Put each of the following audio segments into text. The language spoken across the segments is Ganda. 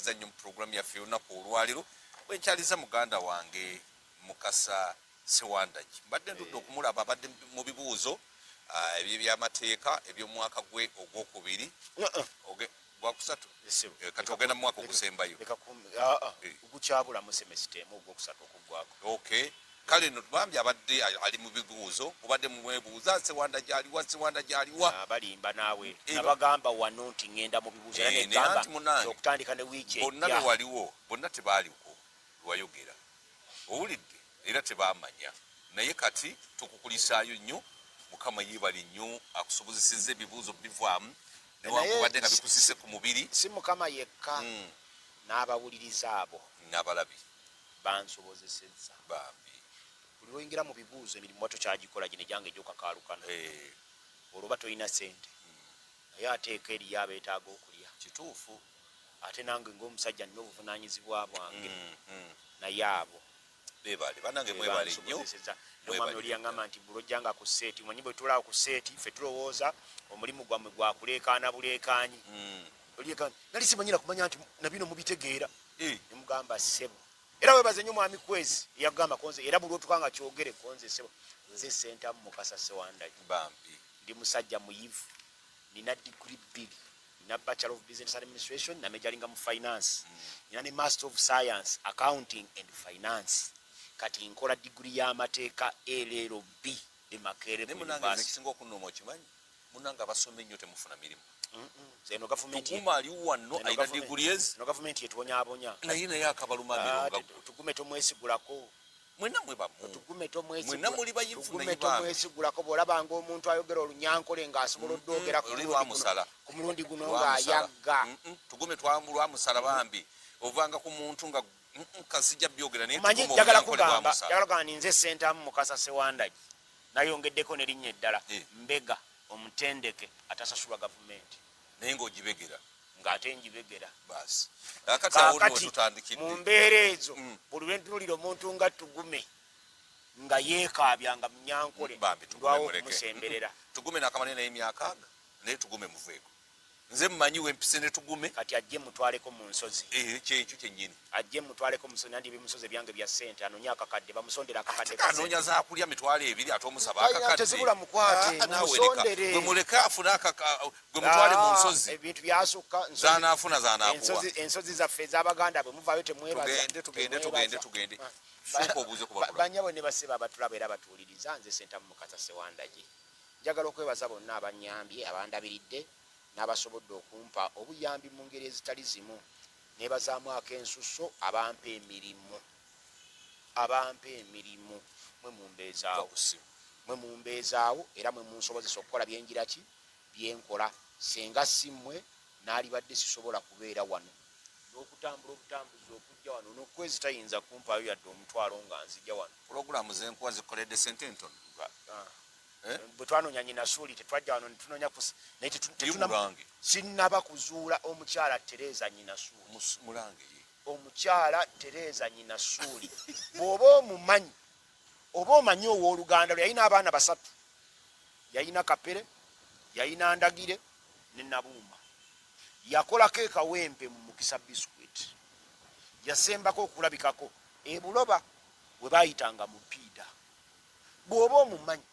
mbanyweza nnyo mu programu yaffe olunaku olwaliro bwenkyaliza muganda wange Mukasa Sewandagi mbadde ndudde okumulaba abadde mu bibuuzo ebyo by'amateeka eby'omwaka gwe ogwokubiri gwakusatu kati ogenda mu mwaka ogusembayo gukyabulamu semesitemu ogwokusatu okuggwako okay kale no tubambye abadde ali mu bibuuzo obadde mu mwebuuza Sewandagi aliwa abalimba naawe nabagamba wano nti ngenda mu bibuuzo era negamba okutandika ne wiiki bonna bewaliwo bonna tebaaliko lwayogera owulidde era tebaamanya naye kati tukukulisaayo nnyo mukama yeebali nnyo akusobozesezza ebibuuzo bivaamu newankubadde nga bikusise ku mubiri si mukama yekka n'abawuliriza abo n'abalabi bansobozesezza bambi buli lwoyingira mu bibuuzo emirimu wato kyagikola gine gyange egyokakaalukana olwoba tolina sente naye ateeka eriyo abeetaaga okulya kituufu ate nange ng'omusajja nina obuvunaanyizibwa bwange naye abo bebale banange mwebale nnyo nomwami oli yaŋŋamba nti bulojjanga ku seeti manyi bwe tulaawo ku seeti ffe tulowooza omulimu gwammwe gwakuleekaana buleekaanyi nali simanyira kumanya nti nabino mubitegeera nemugamba ssebo era webaze nnyo mwami kwezi yagamba konze era buli otukanga kyogere konze ssebo nze Sentamu Mukasa Sewandagi bambi ndi musajja muyivu nina diguri bbiri nina Bachelor of Business Administration na majoringa mu finance nina ne Master of Science Accounting and Finance kati nkola diguri y'amateeka LLB Makerere University kisinga okunnoma okimanyi munanga basome nnyo temufuna mirimu zeno government tukuma ali wano aina diguri ezi no government yetubonyabonya naye akabaluma tugume tomwesigulako mwena mwebamu tugume tomwesigulako mwena muli bayivu naye tomwesigulako bw'olabanga omuntu ayogera olunyankole ng'asobola oddogera ku mulundi guno ng'ayagga tugume twamulwa musala bambi ovanga ku muntu nga kasijja byogera naye manyi njagala kugamba ninze Sentamu Mukasa Sewandagi nayongeddeko nerinnya eddala mbega omutendeke atasasulwa gavumenti naye ng'ogibegera ng'ate njibegera basi akati awo tutandikidde mu mbeera ezo buli lwe ntunulira omuntu nga tugume nga yeekaabya munyankole ndwawo okumusemberera tugume n'akamane naye emyaka naye tugume muveeko nze mmanyi wempise ne tugume kati ajje mutwaleko mu nsozi kyekyo kyennyini ajje mutwaleko mu nsozi nandi ebimusozi byange bya ssente anoonya akakadde bamusondera akakadde anoonya zaakulya mitwalo ebiri ate omusaba akakadde tezibula mukwate musondere gwe muleke afune gwe mutwale mu nsozi ebintu byasukka zanaafuna zanaakuwa ensozi zaffe ez'abaganda bwe muvaayo temwebaza tugende sooka obuuze kubagula banyabo ne basiba abatulaba era batuwuliriza nze Sentamu Mukasa Sewandagi njagala okwebaza bonna abanyambye abandabiridde n'abasobodde okumpa obuyambi mu ngeri ezitali zimu nebazaamu ak'ensusso abampa emirimu mwe mumbeezaawo era mwe munsobozesa okukola byenjira ki byenkola senga simmwe n'alibadde sisobola kubeera wano n'okutambula obutambuzi okujja wano n'okwezi tayinza kumpaayo yadde omutwalo nga nzijja wano pulogulaamu zenkuwa zikoledde sente ntono bwe twanoonya nyinasuuli tetwajja wano netunoonya sinnaba kuzuula omukyala Tereza nyinasuuli omukyala Tereza nyinasuuli bw'oba omumanyi oba omanyi owooluganda lwe yalina abaana basatu yalina Kapere yalina Ndagire ne Nabumba yakolako ekawempe mu Mukisa biscuit yasembako okulabikako ebuloba bwe baayitanga mu piida bw'oba omumanyi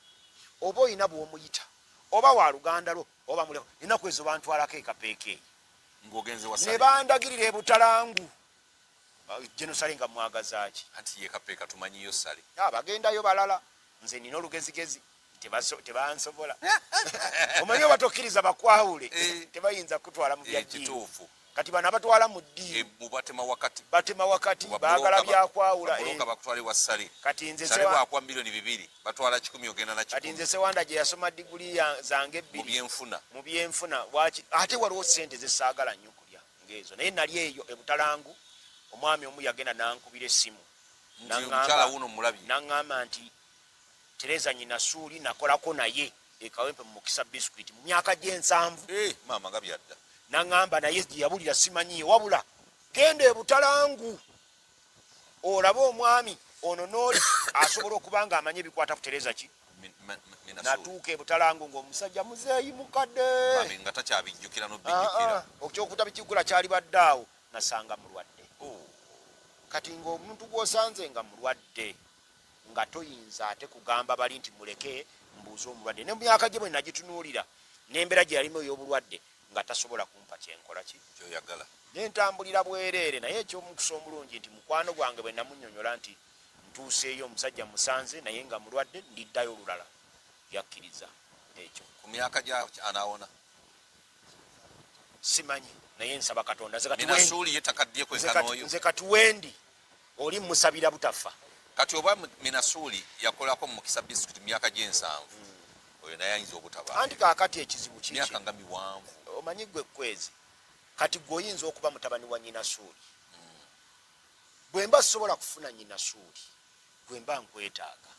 oba oyina bw'omuyita oba wa luganda lwo oba muleko ennaku ezo bantwalako ekapeeke ne bandagirira e Butalangu Jenosale nga mwagazaaki anti ye kapeeka tumanyiyo sale bagendayo balala nze nina olugezigezi tebansobola omanyi oba tokkiriza bakwawule tebayinza kutwala mu byakituufu kati bano abatwala mu ddiini batema wakati baagala byakwawula kati nze Sewandagi yasoma diguli zange ebbiri mu byenfuna ate waliwo ssente zesaagala nnyo kulya ng'ezo naye nali eyo e Butalangu omwami omu yagenda nankubira essimu naŋŋamba nti Tereza nyinasuuli nakolako naye ekawempe mu Mukisa biscuit mu myaka gye7 maama nga byadda naŋŋamba naye yabulira simanyiye wabula genda e Butalangu olabe omwami ono n'oli asobola okuba nga amanye ebikwata ku Tereza ki natuuka e Butalangu ng'omusajja muzeeyi mukadde nga takyabijjukira n'obijjukira okyokuta bikigula kyali baddaawo nasanga mulwadde. Kati ng'omuntu gw'osanze nga mulwadde nga toyinza ate kugamba bali nti muleke mbuuze omulwadde. Ne mu myaka gye bwe nagitunuulira n'embeera gye yalimu ey'obulwadde nga tasobola kumpa kyenkola ki kyoyagala. Nentambulira bwereere, naye eky'omukisa omulungi nti mukwano gwange bwe namunnyonnyola nti ntuuseeyo omusajja musanze naye nga mulwadde ndiddayo olulala, yakkiriza ekyo. Ku myaka gya anaawona simanyi naye nsaba Katonda Minasuuli yetakaddiye kwekana oyo. nze katuwendi oli musabira butafa. Kati oba Minasuuli yakolako mu Mukisa district myaka gy'ensanvu oyo naye ayinza obutaba. Anti kaakati ekizibu kiki? Myaka nga miwanvu. Omanyi gwe kwezi kati gwe oyinza okuba mutabani wa Nnyinasuuli. Bwe mba sobola kufuna Nnyinasuuli gwe mba nkwetaaga.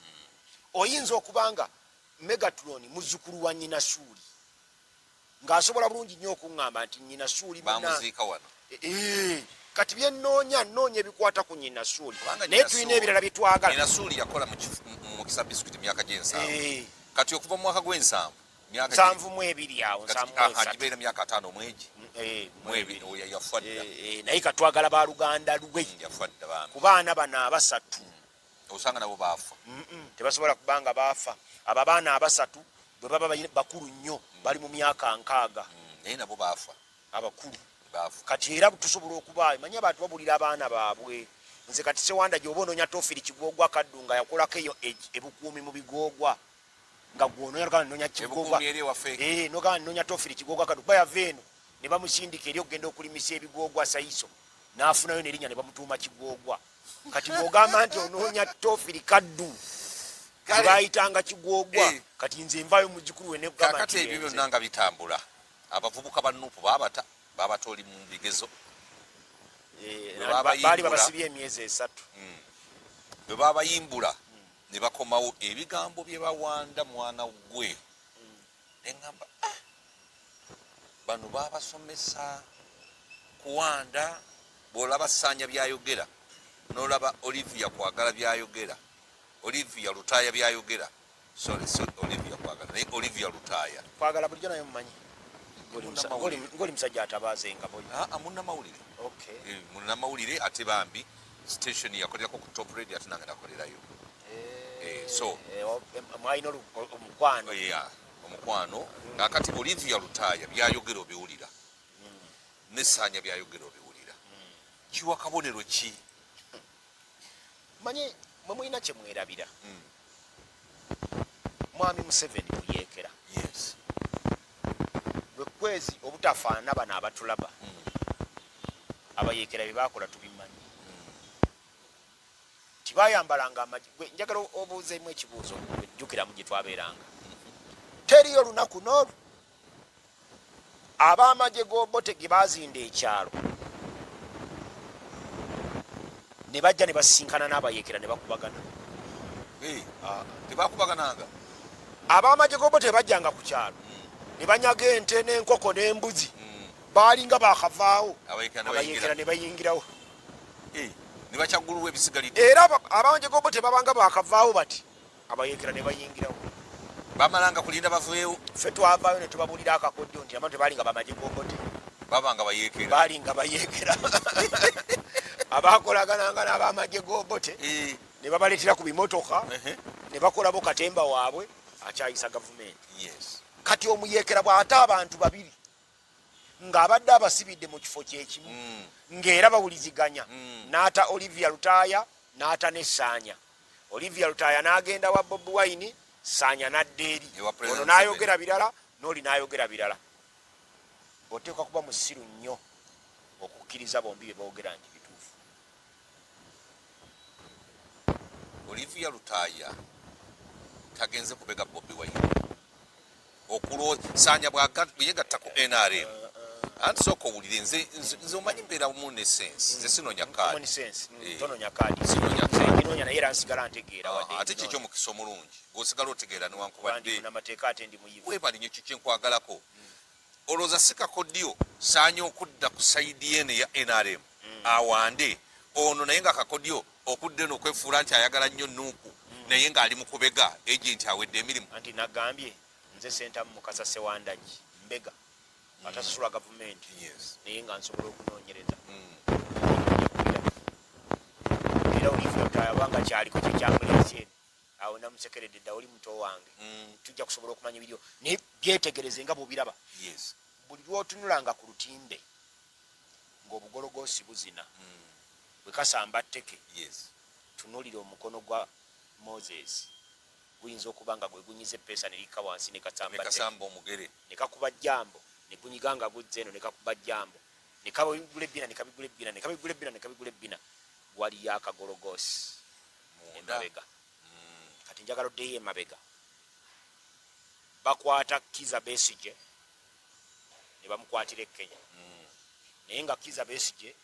Oyinza okuba nga Megatron muzzukulu wa Nnyinasuuli ng'asobola bulungi nnyo okuŋŋamba nti Nnyinasuuli bamuziika wano. Kati bye nnoonya ebikwata ku Nnyinasuuli naye tulina ebirala bye twagala. Nnyinasuuli yakola mu Mukisa district myaka gy'ensanvu. Kati okuva mu mwaka gw'ensanvu nsanvu mu ebiri awo gibeera myaka 5 mwegi mwebiri oyo yafa dda. naye katwagala baluganda lwe yafa dda bambi. ku baana bano abasatu osanga nabo baafa. tebasobola kubanga baafa. abo abaana abasatu bwe baba bakulu nnyo bali mu myaka 6 naye nabo baafa abakulu baafa. kati era tusobola okuba manya abantu babulira abaana baabwe. Nze kati Sewanda gy'oba onoonya Tofiri Kigoogwa Kaddu nga yakolako eyo ebukuumi mu Bigoogwa nga gw'onoonya noonya Kigoogwa nogaa noonya Tofiri Kigoogwa Kaddu kuba yava eno ne bamusindika eri okugenda okulimisa ebigoogwa Sayiso n'afunayo n'erinnya ne bamutuuma Kigoogwa. Kati bw'ogamba nti onoonya Tofiri Kaddu bayitanga Kigoogwa kati nze nvayo mujjukulu we negamba kakati ebyo byonna nga bitambula abavubuka ba Nuupu baabata oli mu bigezo baali babasibye emyezi 3 bwe baabayimbula ne bakomawo ebigambo bye bawanda mwana gwe neŋŋamba bano baabasomesa kuwanda. bw'olaba Ssaanya byayogera n'olaba Olivia Kwagala byayogera, Olivia Lutaaya byayogera. Sorry, Olivia Kwagala naye Olivia Lutaaya Kwagala bulijjo naye mumanyi ng'oli musajja atabaaze nga munnamawulire. Okay. Munnamawulire ate bambi station yakolerako ku Top Radio ate nange nakolerayo. So mwalina omukwano. Omukwano kakati Olivia Lutaaya byayogera obiwulira ne Ssaanya byayogera obiwulira. Kiwa kabonero ki? Manyi mwe mulina kye mwerabira. Mwami Museveni muyeekera. Yes. Bwe kwezi obutafaana bano abatulaba abayeekera bye baakola tubimanyi. Tibayambalanga amagi. Njagala obuuzeemu ekibuuzo ejjukiramu gye twabeeranga. Teriyo olunaku n'olu ab'amagye g'Obote ge baazinda ekyalo ne bajja ne basisinkana n'abayeekera ne bakubagana. Tebakubagananga. Ab'amagye g'Obote bajjanga ku kyalo ne banyaga ente n'enkoko n'embuzi baalinga baakavaawo abayeekera ne bayingirawo. Ne bakyagguluwa ebisigalidde. Era ab'amagye g'Obote babanga baakavaawo bati abayeekera ne bayingirawo. Bamalanga kulinda baveewo. Ffe twavaayo ne tubabuulira akakodyo nti abantu tebaalinga bamagye g'Obote babanga bayeekera. baalinga bayeekera. Abaakolagananga n'ab'amagye g'Obote ne babaleetera ku bimotoka ne bakolabo katemba waabwe akyayisa gavumenti. Kati omuyeekera bw'ate abantu babiri ng'abadde abasibidde mu kifo kyekimu ng'era bawuliziganya n'ata Olivia Lutaaya n'ata ne Ssaanya. Olivia Lutaaya n'agenda wa Bobi Wine, Ssaanya n'adda eri. Ono n'ayogera birala n'oli n'ayogera birala. Oteekwa kuba musiru nnyo okukkiriza bombi bye boogera nti bituufu. Olivia Lutaaya tagenze kubega Bobi Wine Ssaanya bweyegatta ku NRM anti sooka owulire nze omanyi mbeera mu ne sense nze sinonya kaadi inonya naye era nsigala ntegeera ate kikyo mukisa omulungi gwosigala otegeera newankubadde namateeka ate ndi muyivu webalinyo kiki nkwagalako olowooza si kakodyo Ssaanya okudda ku sayidi eno eya NRM awande ono naye nga kakodyo okudde eno okwefuula nti ayagala nnyo Nuupu naye ng'ali mu kubega agenti awedde emirimu. Anti nagambye nze Sentamu Mukasa Sewanda Mbega atasasulwa gavumenti naye nga nsobola okunoonyereza kyaliko kyekyamulese awo namusekeredde dda oli muto wange tujja kusobola okumanya ebiryo naye byetegereze nga bwobiraba buli lwotunulanga ku lutinde ng'obugologosi buzina bwe kasamba tteke tunulira omukono gwa Moses guyinza okuba nga gwe gunyiza eppeesa ne likka wansi ne kasamba omugere ne kakuba jjambo ne gunyiga nga guzza eno ne kakuba jjambo ne kabigula ebbina ne kabigula ebbina ne kabigula ebbina ne kabigula ebbina waliyo akagologosi emabega kati njagala oddeyo emabega bakwata Kizza Besigye ne bamukwatira e Kenya naye nga Kizza Besigye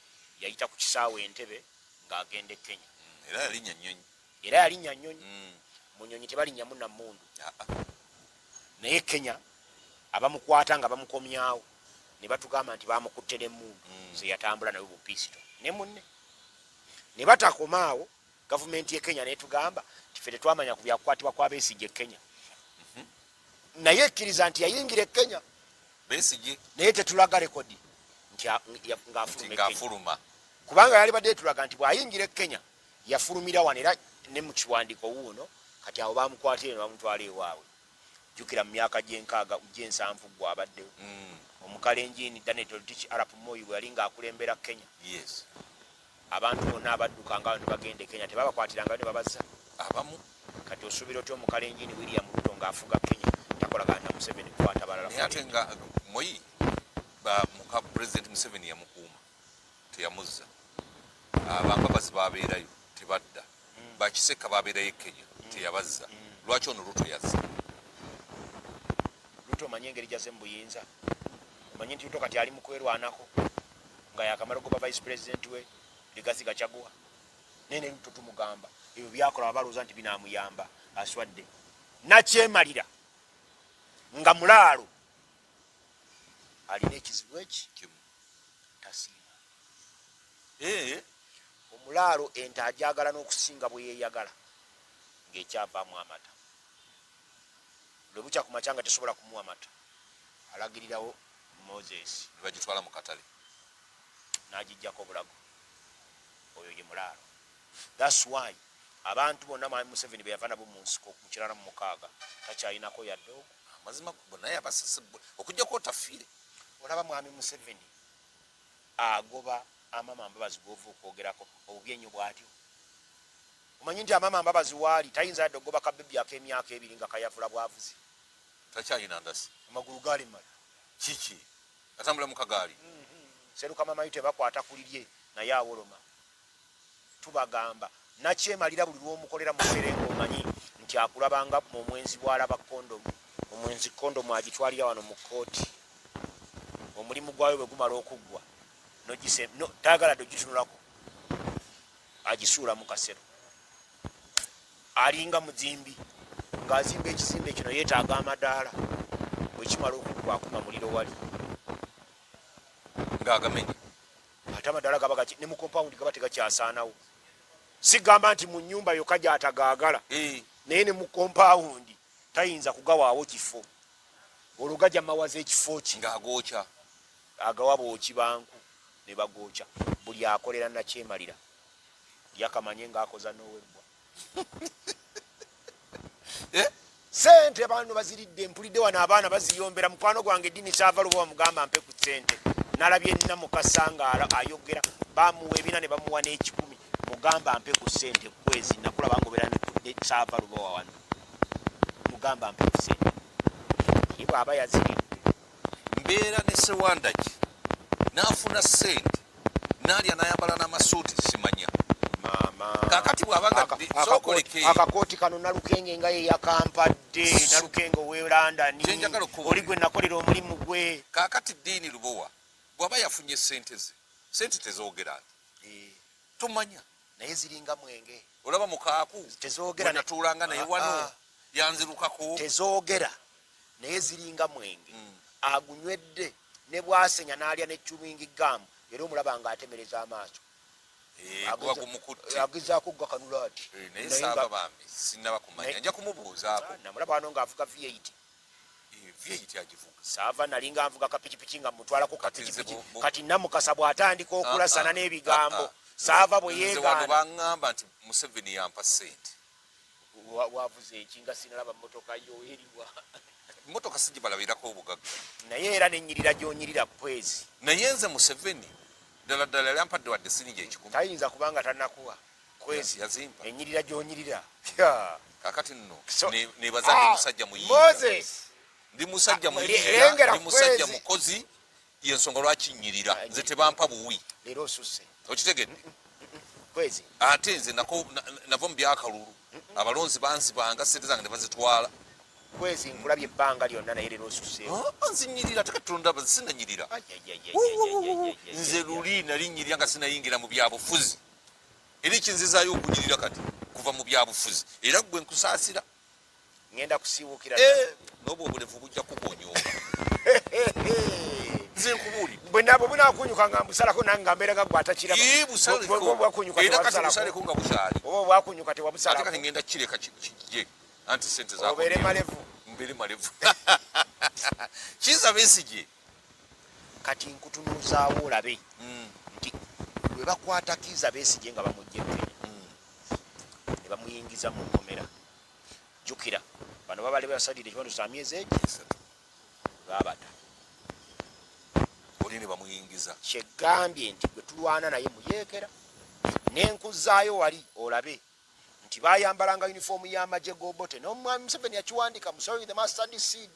yayita ku kisaawe Entebbe ng'agenda e Kenya era yalinnya nnyonyi mu nnyonyi tebalinnyamu nammundu naye Kenya abamukwata nga bamukomyawo ne batugamba nti bamukutte n'emmundu zeyatambula nawe bupiisito ne munne ne batakomaawo gavumenti ye Kenya netugamba nti ffe tetwamanya ku byakukwatibwa kwa Besigye e Kenya naye ekkiriza nti yayingira e Kenya Besigye naye tetulaga rekodi nti ng'afuluma kubanga yali badde tulaga nti bw'ayingira e Kenya yafulumira wano era ne mu kiwandiiko wuuno kati awo bamukwatire ne bamutwala ewaabwe jjukira mu myaka gy'ensanvu gwabaddewo omukalenjini Daniel Toroitich arap Moi bwe yali ng'akulembera Kenya abantu bonna abadduka nga ne bagenda e Kenya tebabakwatiranga ne babaza abamu kati osuubira otya omukalenjini William Ruto ng'afuga Kenya takolaga nti Museveni kukwata balala naye ate nga Moi muka President Museveni yamukuuma teyamuzza abankabazi babeerayo tebadda bakiseka babeerayo e Kenya teyabazza lwaki ono Ruto yazza Ruto omanye engeri gyaze mu buyinza omanye nti Ruto kati ali mu kwerwanako nga yakamala okuba vice president we Legacy Gachagua naye ne Ruto tumugamba ebyo byakola balowooza nti binaamuyamba aswadde nakyemalira nga mulaalo alina ekizibu eki tasiima omulaalo ente ajagala n'okusinga bwe yeeyagala ng'ekyavaamu amata lwe bukya ku makya nga tesobola kumuwa amata alagirirawo Moses ne bagitwala mu katale n'agijjako obulago oyo ye mulaalo. That's why abantu bonna Mwami Museveni be yava nabo mu nsiko mu kirala mu mukaaga takyayinako yadde ogwo amazima naye abasasebwa okujjako otafiire olaba Mwami Museveni agoba amama Mbabazi gwovu okwogerako obubi ennyo bw'atyo omanyi nti amama Mbabazi waali tayinza yadde ogoba kabebi ak'emyaka ebiri nga kayavula bwavuzi takyayina ndasi amagulu gaali mala kiki atambula mu kagaali seruka mamayu tebakwata kulirye naye awoloma tubagamba nakyemalira buli lw'omukolera mu serenga omanyi nti akulabanga mu omwenzi bw'alaba kondomu omwenzi kondomu agitwalira wano mu kooti omulimu gwayo bwe gumala okuggwa tayagala dde ogitunulako agisuula mu kasero alinga muzimbi ng'azimba ekizimbe kino yeetaaga amadaala bwekimala okuggwa akuma muliro wali ng'agamenye ate amadaala gaba ne mu kompawundi gaba tegakyasaanawo sigamba nti mu nnyumba yokka gy'atagaagala naye ne mu kompawundi tayinza kugawaawo kifo olwo gajja mawaza ekifo ki ng'agookya agawa booki banku ne bagookya buli akolera nakyemalira yakamanye ng'akoza n'owebbwa sente abantu baziridde mpulidde wano abaana baziyombera mukwano gwange eddiini kyava luba bamugamba mpe ku sente nalabye nna mukasanga ayogera bamuwa ebina ne bamuwa n'ekikumi mugamba mpe ku sente kwezi nakulaba ngobera kyava luba wano mugamba mpe ku sente ye bw'aba yaziridde mbeera ne Sewandaki n'afuna sente n'alya n'ayambala n'amasuuti simanya kakati bw'abanga akakooti kano Nalukenge nga ye yakampadde Nalukenge ow'e London oli gwe nakolera omulimu gwe kakati Ddiini Lubowa bw'aba yafunye sente ze sente tezoogera nti tomanya naye ziringa mwenge olaba mukaaku tezoogera natuulanga naye wano yanzirukako tezoogera naye ziringa mwenge agunywedde ne bwasenya n'alya ne chewing gum era omulaba ng'atemereza amaaso agezaako gakanula ati naye saaba bambi sinnaba kumanya nja kumubuuzaako namulaba wano ng'avuga V8 agivuga saava nalinga nvuga kapikipiki nga mutwalako kapikipiki kati namukasa bw'atandika okulasana n'ebigambo saava bwe wano yeegaana baŋŋamba nti Museveni yampa ssente wavuze ekinga sinalaba mmotoka yo eriwa emmotoka sigibalabirako obugagga naye era nenyirira gyonyirira kwezi naye nze Museveni ddala ddala yampadde wadde siringi 10 tayinza kubanga tannakuwa kwezi yazimpa enyirira gyonyirira kakati nno So- nebaza ndi musajja muyinga Moses ndi musajja lengera muyinga ndi musajja kwezi. mukozi yensonga lwaki nnyirira nze tebampa buwi leero osusse okitegedde kwezi ate nze nava mu byakalulu abalonzi banzibanga sente zange ne bazitwala kwezi nkulabye ebbanga lyonna naye leero osusseewo nzinyirira tekatulondaba sinanyirira nze luli nali nnyirira nga sinayingira mu byabufuzi eri kinzizaayo okunyirira kati kuva mu byabufuzi era gwe nkusaasira ngenda kusiibukira n'obwo obulevu bujja kukonyooba nze nkubuulira bwe nabo bunakunyuka nga mbusalako nange nga mbeera gagwe atakiraba bwakunyuka era kati tewabusalako busaleko nga bukyali oba bwakunyuka ate tewabusalako kati ngenda kireka kijje anti sente obeere malevu mbeere malevu Kizza Besigye kati nkutunuuzaawo olabe nti lwe bakwata Kizza Besigye nga bamugye Kenya ne bamuyingiza mu nkomera jjukira bano babale basalire ekibandu kya myezi egi baabata oli ne bamuyingiza kyegambye nti gwe tulwana naye muyeekera nenkuzaayo wali olabe nti bayambalanga yunifoomu y'amagye g'obote n'omwami Museveni yakiwandika mu Sowing the Mustard Seed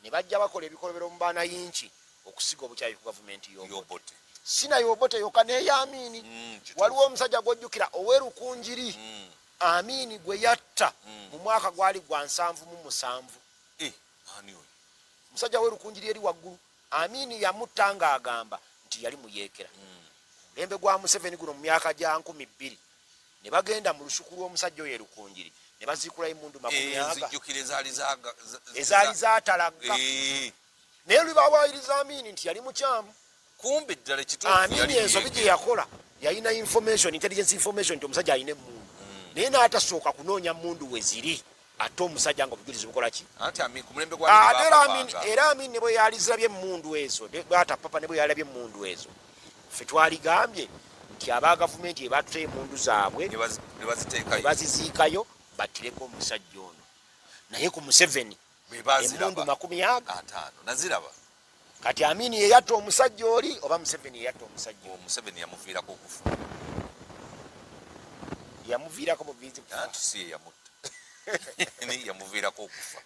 ne bajja bakola ebikolobero mu baana yinki okusiga obukyayi ku gavumenti yobote sina yobote yokka n'eyamini waliwo omusajja gw'ojjukira ow'erukunjiri Amini gwe yatta mu mwaka gwali gwa 777 ani oyo musajja w'erukunjiri eri waggulu Amini yamutta ng'agamba nti yali muyeekera mulembe gwa Museveni guno mu myaka gya 2000 ne bagenda mu lusuku lw'omusajja oyo erukunjiri ne baziikula emmundu 100 ezaali zaatalaga naye lwe bawaayiriza Amini nti yali mukyamu kumbe ddala ekituufu Amini ensobi gye yakola yalina information intelligence information nti omusajja alina emmundu naye n'atasooka kunoonya mmundu we ziri ate omusajja nga obujulizi bukola ki ku mulembe gwa era Amini ne bwe yalizabye emmundu ezo bwata papa ne bwe yalabye emmundu ezo ffe twaligambye nti aba gavumenti ebatuteye emmundu zaabwe ne baziziikayo battireko omusajja ono naye ku Museveni emmundu 50 naziraba kati Amini yeyatta omusajja oli oba Museveni yeyatta omusajja oli Museveni yamuviirako okufa yamuviirako buviizi anti si yamutta yamuviirako okufa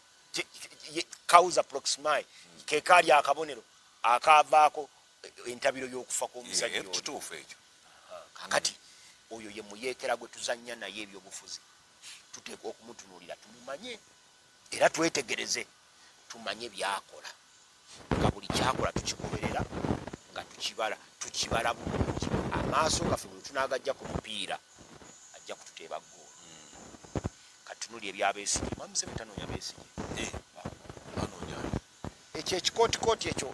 causa proximae ke kaali akabonero akaavaako entabiro y'okufa kw'omusajja oli kituufu ekyo kakati oyo ye muyeekera gwe tuzannya naye ebyobufuzi tuteekwa okumutunuulira tumumanye era twetegereze tumanye byakola nga buli kyakola tukikoberera nga tukibala bulungi amaaso gaffe bwe tunaagajja ku mupiira ajja kututeeba ggoolo katunuli ebya Besigye mwami Museveni tanoonya Besigye ekyo ekikootikooti ekyo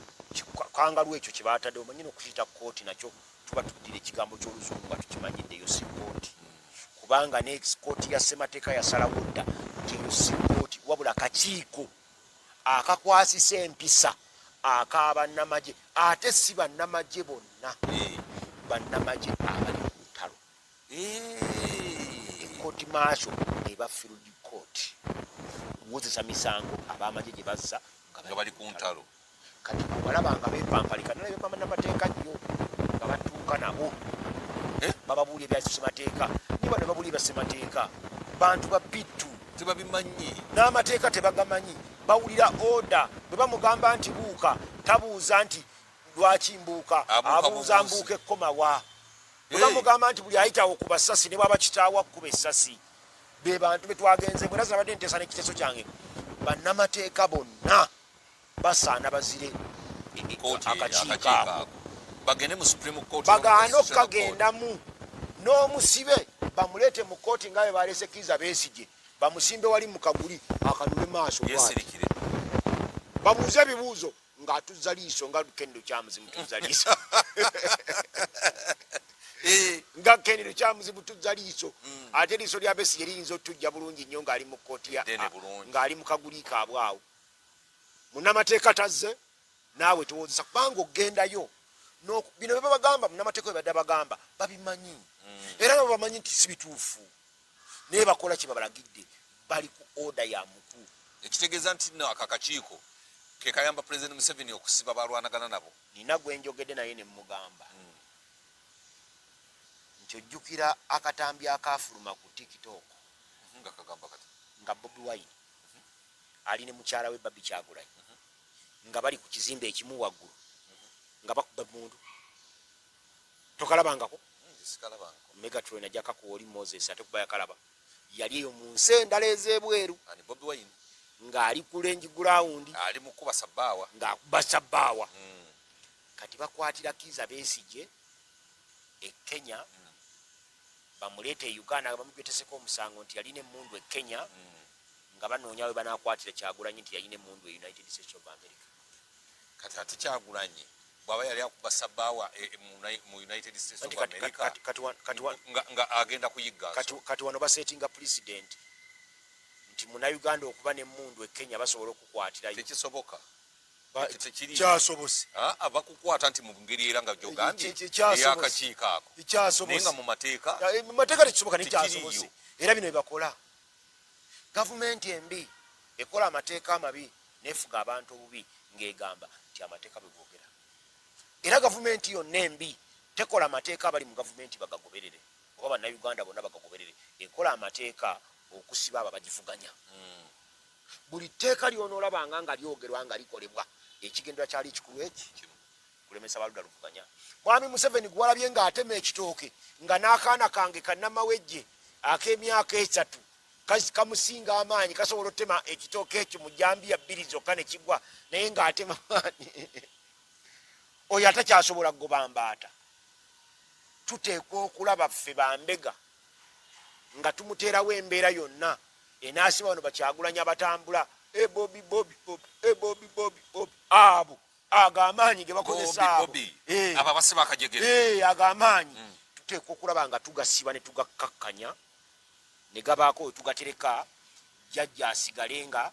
kangalu ekyo kye baatadde omanyi n'okuyita kooti nakyo tuba tuddira ekigambo ky'oluzungu nga tukimanyiddeyo si kooti kubanga ne kooti ya ssemateeka yasalawo dda nti eyo si kooti wabula kakiiko akakwasisa empisa ak'abannamagye ate si bannamagye bonna bannamagye abali ku lutalo ekooti maaso eba field court wozesa misango ab'amagye gye bazza nga bali ku ntalo kati balabanga bepampalika nalabye bannamateeka nnyo nga batuuka nabo bababuulya ebya ssemateeka niba ne babuulya ebya ssemateeka bantu babittu tebabimanyi n'amateeka tebagamanyi bawulira oda bwe bamugamba nti buuka tabuuza nti lwaki mbuuka abuuza mbuuka ekkomawa bwe bamugamba nti buli ayitawo ku basasi ne bwaba kitaawo akkuba essasi be bantu be twagenze mwera zabadde nteesa n'ekiteeso kyange bannamateeka bonna basaana bazire akakiiko ako bagende mu Supreme Court bagaana okkagendamu n'omusibe bamuleete mu kooti nga bwe baleese Kizza Besigye bamusimbe wali mu kaguli akanule maaso babuuze ebibuuzo ng'atuzza liiso nga Kennedy Kyamuzimu tuzza liiso nga Kennedy Kyamuzimu tuzza liiso ate liiso lya Besigye liyinza otujja bulungi nnyo ng'ali mu kooti ng'ali mu kaguli kaabwawo munnamateeka tazze naawe towozesa kubanga ogendayo bino bebabagamba munamateeka bwe badde bagamba babimanyi era nabo bamanyi nti si bituufu naye bakola kye babalagidde bali ku oda ya muku ekitegeeza nti no akakakiiko kekayamba President Museveni okusiba balwanagana nabo nina gwenjogedde naye ne mugamba nti ojjukira akatambi akafuluma ku TikTok nga kagamba kati nga Bobi Wine ali ne mukyala we Babi Kyagulanyi nga bali ku kizimbe ekimu waggulu nga bakuba mundu tokalabangako Megatron ajaka ku oli Moses ate kuba yakalaba yali eyo mu nsi endala ez'ebweru ani Bobi Wine ng'ali ku Range Ground ali mu kuba sabbaawa ng'akuba sabbaawa kati bakwatira Kizza Besigye e Kenya bamuleete e Uganda nga bamugweteseko omusango nti yalina emmundu e Kenya nga banoonya we banaakwatira Kyagulanyi nti yalina emmundu e United States of America kati ate Kyagulanyi bw'aba yali akuba sabbaawa mu United States of America nga agenda kuyigga kati wano basetinga president nti Munnayuganda okuba n'emmundu e Kenya basobola okukwatirayo tekisoboka kyasobose abakukwata nti mu ngeri era nga gyogambye ey'akakiiko ako naye nga mu mateeka tekisoboka nekyasobose era bino byebakola gavumenti embi ekola amateeka amabi nefuga abantu obubi ng'egamba nti amateeka bwegogera era gavumenti yonna embi tekola amateeka abali mu gavumenti bagagoberere oba bannayuganda bonna bagagoberere ekola amateeka okusiba abo bagivuganya buli tteeka lyonoolabanga nga lyogerwa nga likolebwa ekigendera kyali ekikulu eki kulemesa baludda luvuganya mwami Museveni gwalabye ng'atema ekitooke nga n'akaana kange kannamawejje ak'emyaka 3 kamusinga amaanyi kasobola otema ekitooke ekyo mu jambiya 2 zokka ne kigwa naye ng'atema maanyi oyo atakyasobola kugoba mbaata tuteekwa okulaba ffe bambega nga tumuteerawo embeera yonna enaasiba wano Bakyagulanyi abatambula Bobi abo agamaanyi ge bakozesa abo abasiba akajegere agamaanyi tuteekwa okulaba nga tugasiba ne tugakkakkanya ne gabaako wetugatereka jjajja asigale nga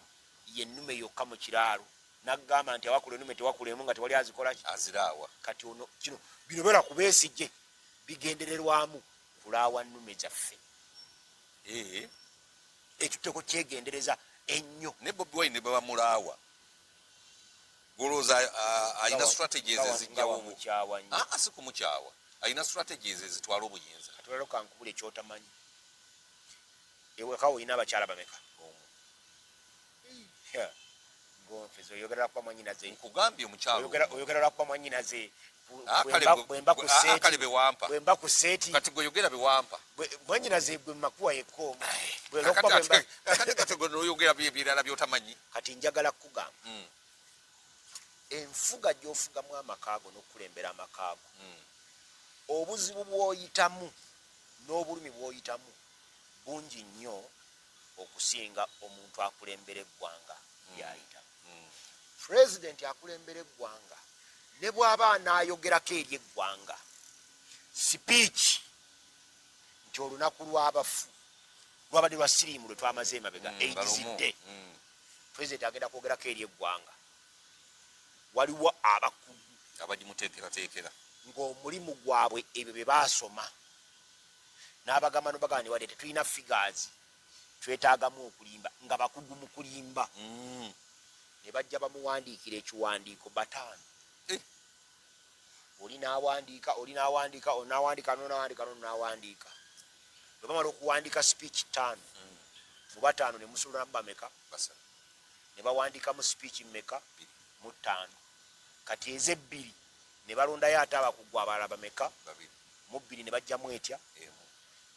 yennume yokka mu kiraalo nagamba nti awakula ennume tewakulemu nga tewali azikola aziraawa kati ono kino bino bera ku Besigye bigendererwamu kulaawa nnume zaffe ekiteko kyegendereza ennyo ne Bobi Wine ne babamulaawa golooza alina strategies ezijjawo si kumukyawa alina strategies ezitwala obuyinza kati olero kankubula ekyotamanyi ewekawo olina abakyala bameka gonfezo oyogera lwakuba mwanyinaze nkugambye omukyalo oyogera lwakuba mwanyinaze bwemba ku seeti kati gweogera bewampa mwanyinaze bwe makuwa yekkoomu kati oyogera byebirala byotamanyi kati njagala kugamba enfuga gy'ofugamu amakaago n'okulembera amakaago obuzibu bw'oyitamu n'obulumi bw'oyitamu bungi nnyo okusinga omuntu akulembera eggwanga byayitamu pulezidenti akulembera eggwanga ne bw'aba anaayogerako eri eggwanga sipiiki nti olunaku lw'abafu lwabadde lwa siriimu lwe twamaze emabega eigizidde pulezidenti agenda kwogerako eri eggwanga waliwo abakugu abagimuteekerateekera ng'omulimu gwabwe ebyo bye baasoma n'abagamba nobagamba ne wadde tetulina figures twetaagamu okulimba nga bakugu mu kulimba ne bajja bamuwandiikira ekiwandiiko 5 oli n'awandiika bwe bamala okuwandiika speech 5 mu 5 ne musululamu bameka ne bawandiikamu speech mmeka mu 5 kati ez'ebbiri ne balondayo ate abakugu abalala bameka mu 2 ne bajjamu etya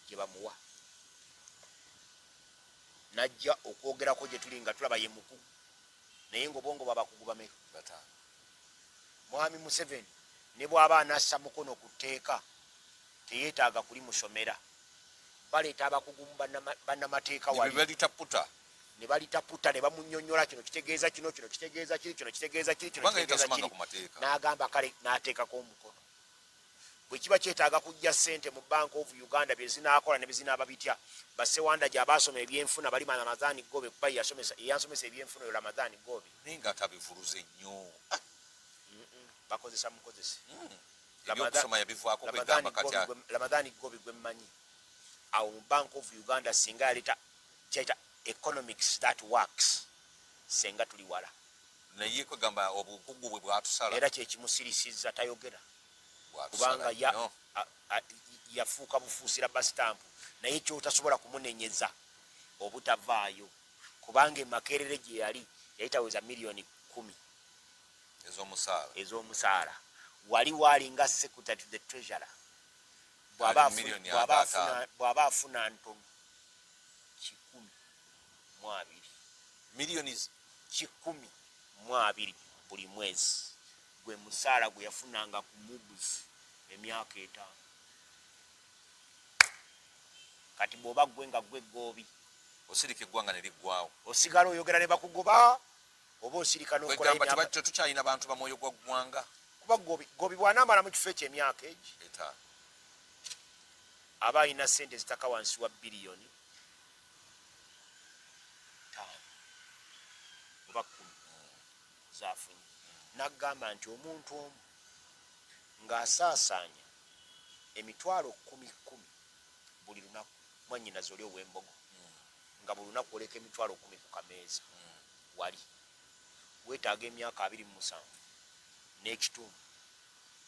gye bamuwa najja okwogerako gye tuli nga tulaba ye mukugu naye ng'obwongo bwabakugu bameka mwami Museveni ne bw'aba anassa mukono ku tteeka teyeetaaga kulimusomera baleeta abakugu mu bannamateeka wali ne balitaputa ne bamunnyonnyola kino kitegeeza kino kitegeeza kiri kino kitegeeza kiri kino kitegeeza kiri n'agamba kale n'ateekako omukono bwe kiba kyetaaga kujja ssente mu Bank of Uganda bye zinaakola ne bye zinaaba bitya bassewanda gye abaasoma ebyenfuna bali Ramadhan Gobe kuba yansomesa ebyenfuna oyo Ramadhan Gobe naye nga atabivuluze nnyo bakozesa mukozese ebyokusoma yabivaako kwegamba kati Ramadhan Gobi gwe mmanyi awo mu Bank of Uganda singa yaleeta kyayita economics that works senga tuli wala naye kwegamba obukugu bwe bwatusala era kyekimusirisizza tayogera kubanga yafuuka bufuusira bastampu naye kyotasobola kumunenyeza obutavaayo kubanga emakerere gye yali yayitaweza miliyoni 10 ez'omusaala wali waalinga secretary to the treasurer bw'aba afuna ntono 12 miliyoni 12 buli mwezi gwe musaala gwe yafunanga ku mubuzi emyaka 5 kati bw'oba gwe nga gwe Gobi osirika eggwanga ne liggwawo osigala oyogera ne bakugoba oba osirika n'okola tukyalina bantu bamwoyo gwa ggwanga kuba Gobi bw'anaamala mu kifo ekyo emyaka egi aba alina ssente zitaka wansi wa biliyoni 5 oba 10 zafunye n'agamba nti omuntu omu ng'asaasaanya emitwalo 10 buli lunaku mwannyinaze oli ow'embogo nga buli lunaku oleka emitwalo 10 ku kameeza wali weetaaga emyaka 27 n'ekitundu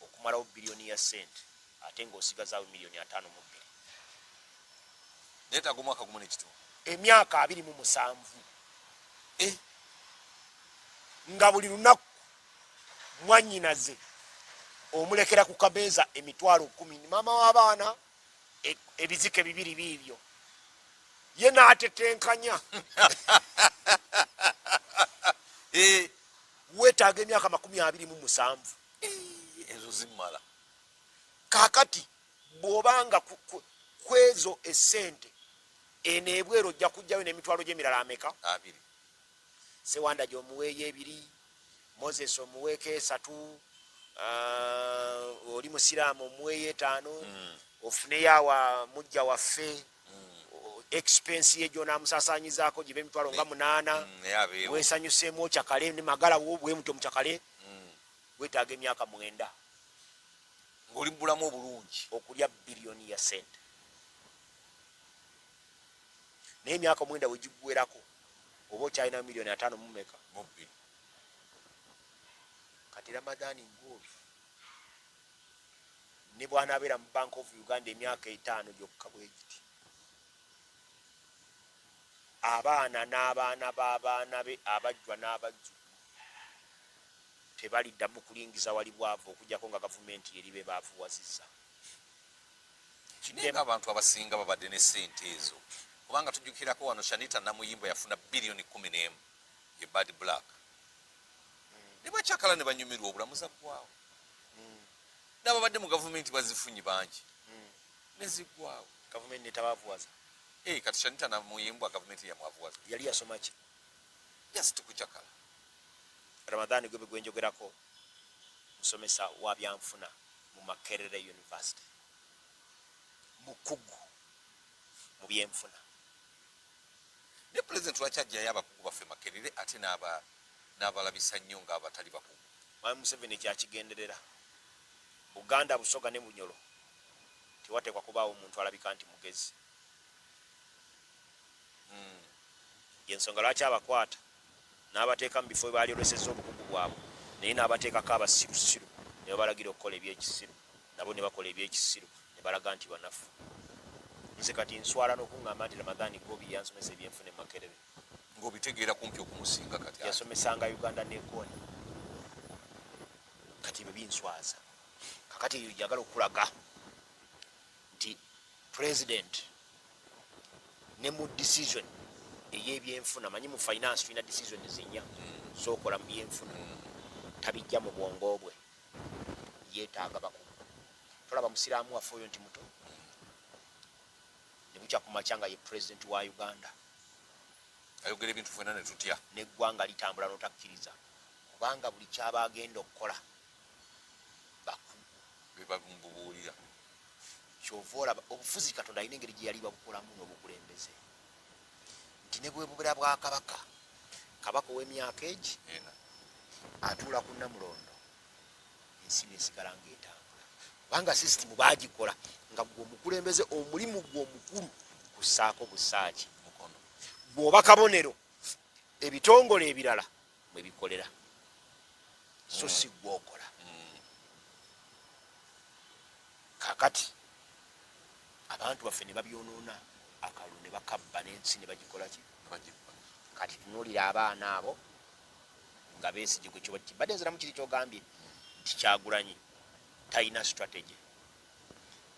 okumalawo biliyoni ya sente ate ng'osigazaawo miliyoni 52 neetaaga omwaka gumu n'ekitundu emyaka 27 nga buli lunaku mwannyinaze omulekera ku kameeza emitwalo 10 ni maama w'abaana ebizike 2 biibyo ye n'atetenkanya weetaaga emyaka 27 ezo zimmala kaakati bw'obanga kwezo essente eno ebweru ojja kujjayo n'emitwalo gy'emirala ameka 2 Sewanda gy'omuweeyo 2 Moses omuweeko 3 oli musiraamu omuweeyo 5 ofuneyo awa mujja waffe expense ye gy'onaamusaasaanyizaako gibe emitwalo nga 8 weesanyuseemu okyakale ne magala bwe muto mukyakale weetaaga emyaka 9 ng'oli bulamu obulungi okulya biliyoni ya sente naye emyaka 9 we giggwerako oba okyalina miliyoni 5 mu meka kati Ramadhan Gobi ne bw'anaabeera mu Bank of Uganda emyaka 5 gyokka bwe giti abaana n'abaana b'abaana be abajjwa n'abajjulu tebaliddamu kulingiza wali bwavu okujjako nga gavumenti yeribe baavuwazizza naye ng'abantu abasinga babadde ne ssente ezo kubanga tujjukirako wano Shanita Namuyimba yafuna biliyoni 11 ye Bad Black ne bakyakala ne banyumirwa obulamuza ggwawo n'ababadde mu gavumenti bazifunyi bangi ne ziggwawo gavumenti netabaavuwaza kati Shanita Namuyimba gavumenti yamwavuwaza yali yasoma ki yasitukukyakala Ramadhan Gobi gwe njogerako musomesa wa byanfuna mu Makerere University mukugu mu byenfuna ne president lwaki ajjayo abakugu baffe Makerere ate n'abalabisa nnyo ng'abatali bakugu Mwami Museveni kyakigenderera Buganda Busoga ne Bunyolo tewateekwa kubaawo omuntu alabika nti mugezi yensonga lwaki abakwata n'abateeka mu bifo byebalyolesezza obukugu bwabwe naye n'abateekako abasirusiru ne babalagira okukola ebyekisiru nabo ne bakola ebyekisiru ne balaga nti banafu nze kati nswala n'okuŋŋamba nti Ramadhan Gobi yansomesa ebyenfuna e Makerere ng'obitegeera kumpi okumusinga kati yasomesanga Uganda n'ekooni kati bwe binswaza kakati njagala okulaga nti president ne mu decision ey'ebyenfuna manyi mu finance tulina decision zinnya z'okola mu byenfuna tabijja mu bwongo bwe yeetaaga bakugu tolaba musiraamu waffe oyo nti muto ne bukya ku makya nga ye president wa Uganda ayogera ebintu ffenna ne tutya n'eggwanga litambula n'otakkiriza kubanga buli kyaba agenda okukola bakugu bebamubuulira kyova olaba obufuzi Katonda alina engeri gye yali babukolamu n'obukulembeze nti ne bwe bubeera bwa kabaka ow'emyaka egi atuula ku Namulondo ensi nesigala ng'etambula kubanga system bagikola nga omukulembeze omulimu gw'omukulu kusaako busaaki mukono bw'oba kabonero ebitongole ebirala mwe bikolera so si gwokola. Kakati abantu baffe ne babyonoona akalulu ne bakabba n'ensi ne bagikola ki kati tunuulira abaana abo nga Besigye gwe kiba kibadde nziramu kiri kyogambye nti Kyagulanyi talina strategy.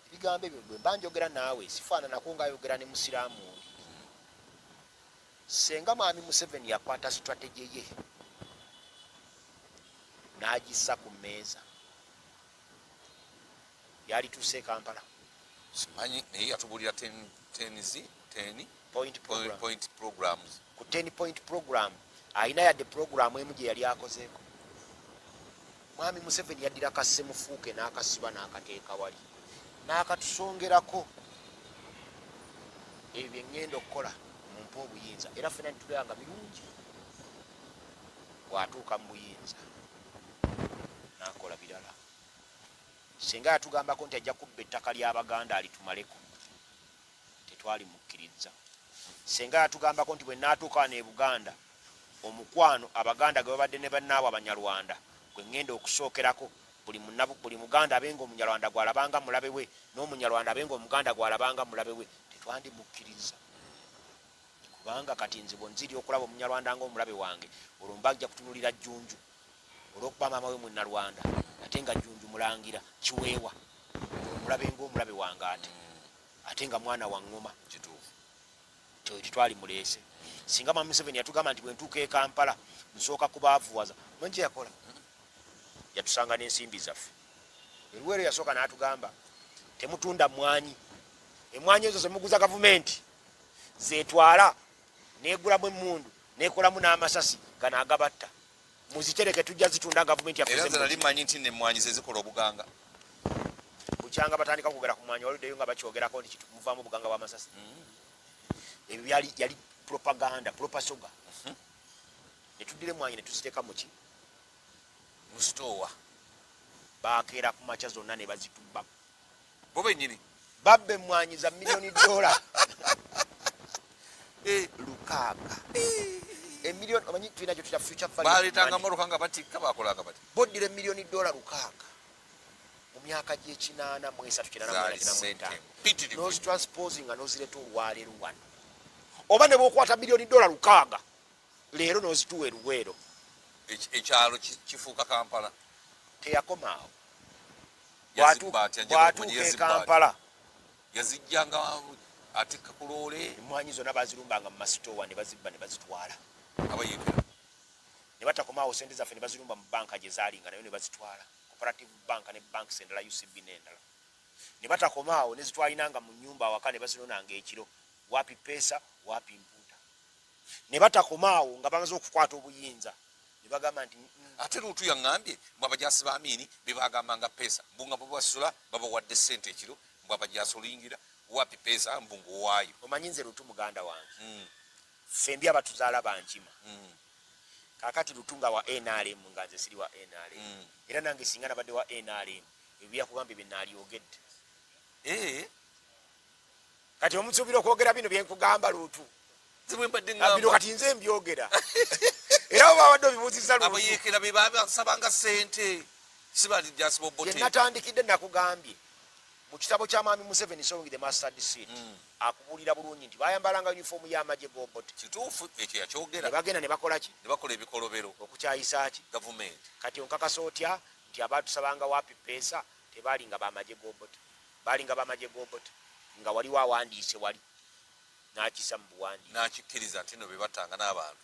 Ebigambo ebyo bwe mba njogera naawe sifaananako ngaayogera ne musiraamu oli. Senga Mwami Museveni yakwata strategy ye n'agissa ku mmeeza yalituuse Kampala simanyi naye yatubulira 10 point programs ku 10 point program ayina yadde program emu gye yali akozeeko. Mwami Museveni yaddira kassemufuuke n'akasiba n'akateeka wali n'akatusongerako ebyo bye ŋŋenda okukola mumpa obuyinza era ffena nitulanga birungi bw'atuuka mu buyinza n'akola birala. Singa yatugambako nti ajja kubba ettaka ly'Abaganda alitumaleko tetwali mukkiriza. Singa yatugambako nti bwe naatuuka ne Buganda omukwano Abaganda gwe babadde ne bannaabwe Abanyarwanda gwe ŋŋenda okusookerako buli Muganda abenga Omunyarwanda gw'alabanga mulabe we n'Omunyarwanda abenga Omuganda gw'alabanga mulabe we tetwandi mukkiriza. Kubanga kati nzibwe nziri okulaba Omunyarwanda ng'omulabe wange olwo mba ajja kutunulira Jjunju olw'okuba maama we Munnarwanda ate nga Jjunju mulangira kiweewa omulabe ng'omulabe wange ate nga mwana wa ŋŋoma kituufu tetwali muleese. Singa Mwami Museveni yatugamba nti bwe ntuuka e Kampala nsooka kubaavuwaza mwenje yakola yatusanga n'ensimbi zaffe. Eruwero yasooka n'atugamba temutunda mmwanyi, emmwanyi ezo zemuguza gavumenti zetwala negulamu emmundu nekolamu n'amasasi gano agabatta muzitereke tujja zitunda gavumenti yaffe. Era nali manyi nti n'emmwanyi zezikola obuganga bukyanga batandika kugera ku mwanya waluddeyo nga bakyogerako nti muvaamu obuganga bw'amasasi. Ebyo yali propaganda propasoga. Netuddira emmwanyi netuziteeka muki mu sitowa bakeera ku makya zonna ne bazitubba bo bennyini babba emmwanyi za $1 million lukaaga emiliyoni omanyi tulina kyo tuta future baleetanga motoka nga batikka bakolanga bati boddira $1 million lukaaga mu myaka gy'ekinaana mu esatu no transposing nga nozireeta olwaleero wano oba ne bwokwata $1 million lukaaga leero nozituwa eruweero ekyalo kifuuka Kampala. Teyakomaawo bwatuuka e Kampala yazijjanga atikka ku loole emmwanyi zonna bazirumbanga mu masitowa ne bazibba ne bazitwala abayekera ne batakomaawo sente zaffe ne bazirumba mu banka gye zaalinga nayo ne bazitwala cooperative bank ne banks endala UCB n'endala ne batakomaawo ne zitwalinanga mu nnyumba awaka ne bazinonanga ekiro wapi pesa wapi mpuuta ne batakomaawo nga bamaze okukwata obuyinza ne bagamba nti ate Luutu yaŋŋambye mbu abajaasi ba Amini be bagambanga pesa mbunga babasula babawadde ssente ekiro mbu abajaasi oluyingira wapi pesa mbunga owaayo. Omanyi nze Luutu muganda wange ffe mbi abatuzaala bankima kakati Luutu nga wa NRM nga nze siri wa NRM era nange singa nabadde wa NRM ebyakugambye bye naalyogedde kati omusuubira okwogera bino byenkugamba Luutu bino kati nze mbyogera era oba abadde obibuuziza Luutu abayekera be babasabanga ssente si bajaasi bobote. Gye natandikidde nakugambye mu kitabo kya Mwami Museveni Sowing the Mustard Seed akubuulira bulungi nti bayambalanga yunifoomu y'amagye g'obote. Kituufu ekyo yakyogera. Ne bagenda ne bakola ki? Ne bakola ebikolobero okukyayisa ki gavumenti. Kati onkakasa otya nti abaatusabanga wapi pesa tebaalinga bamagye g'obote, baalinga bamagye g'obote nga waliwo awandiise wali n'akisa mu buwandiike n'akikkiriza nti no be batanga n'abantu.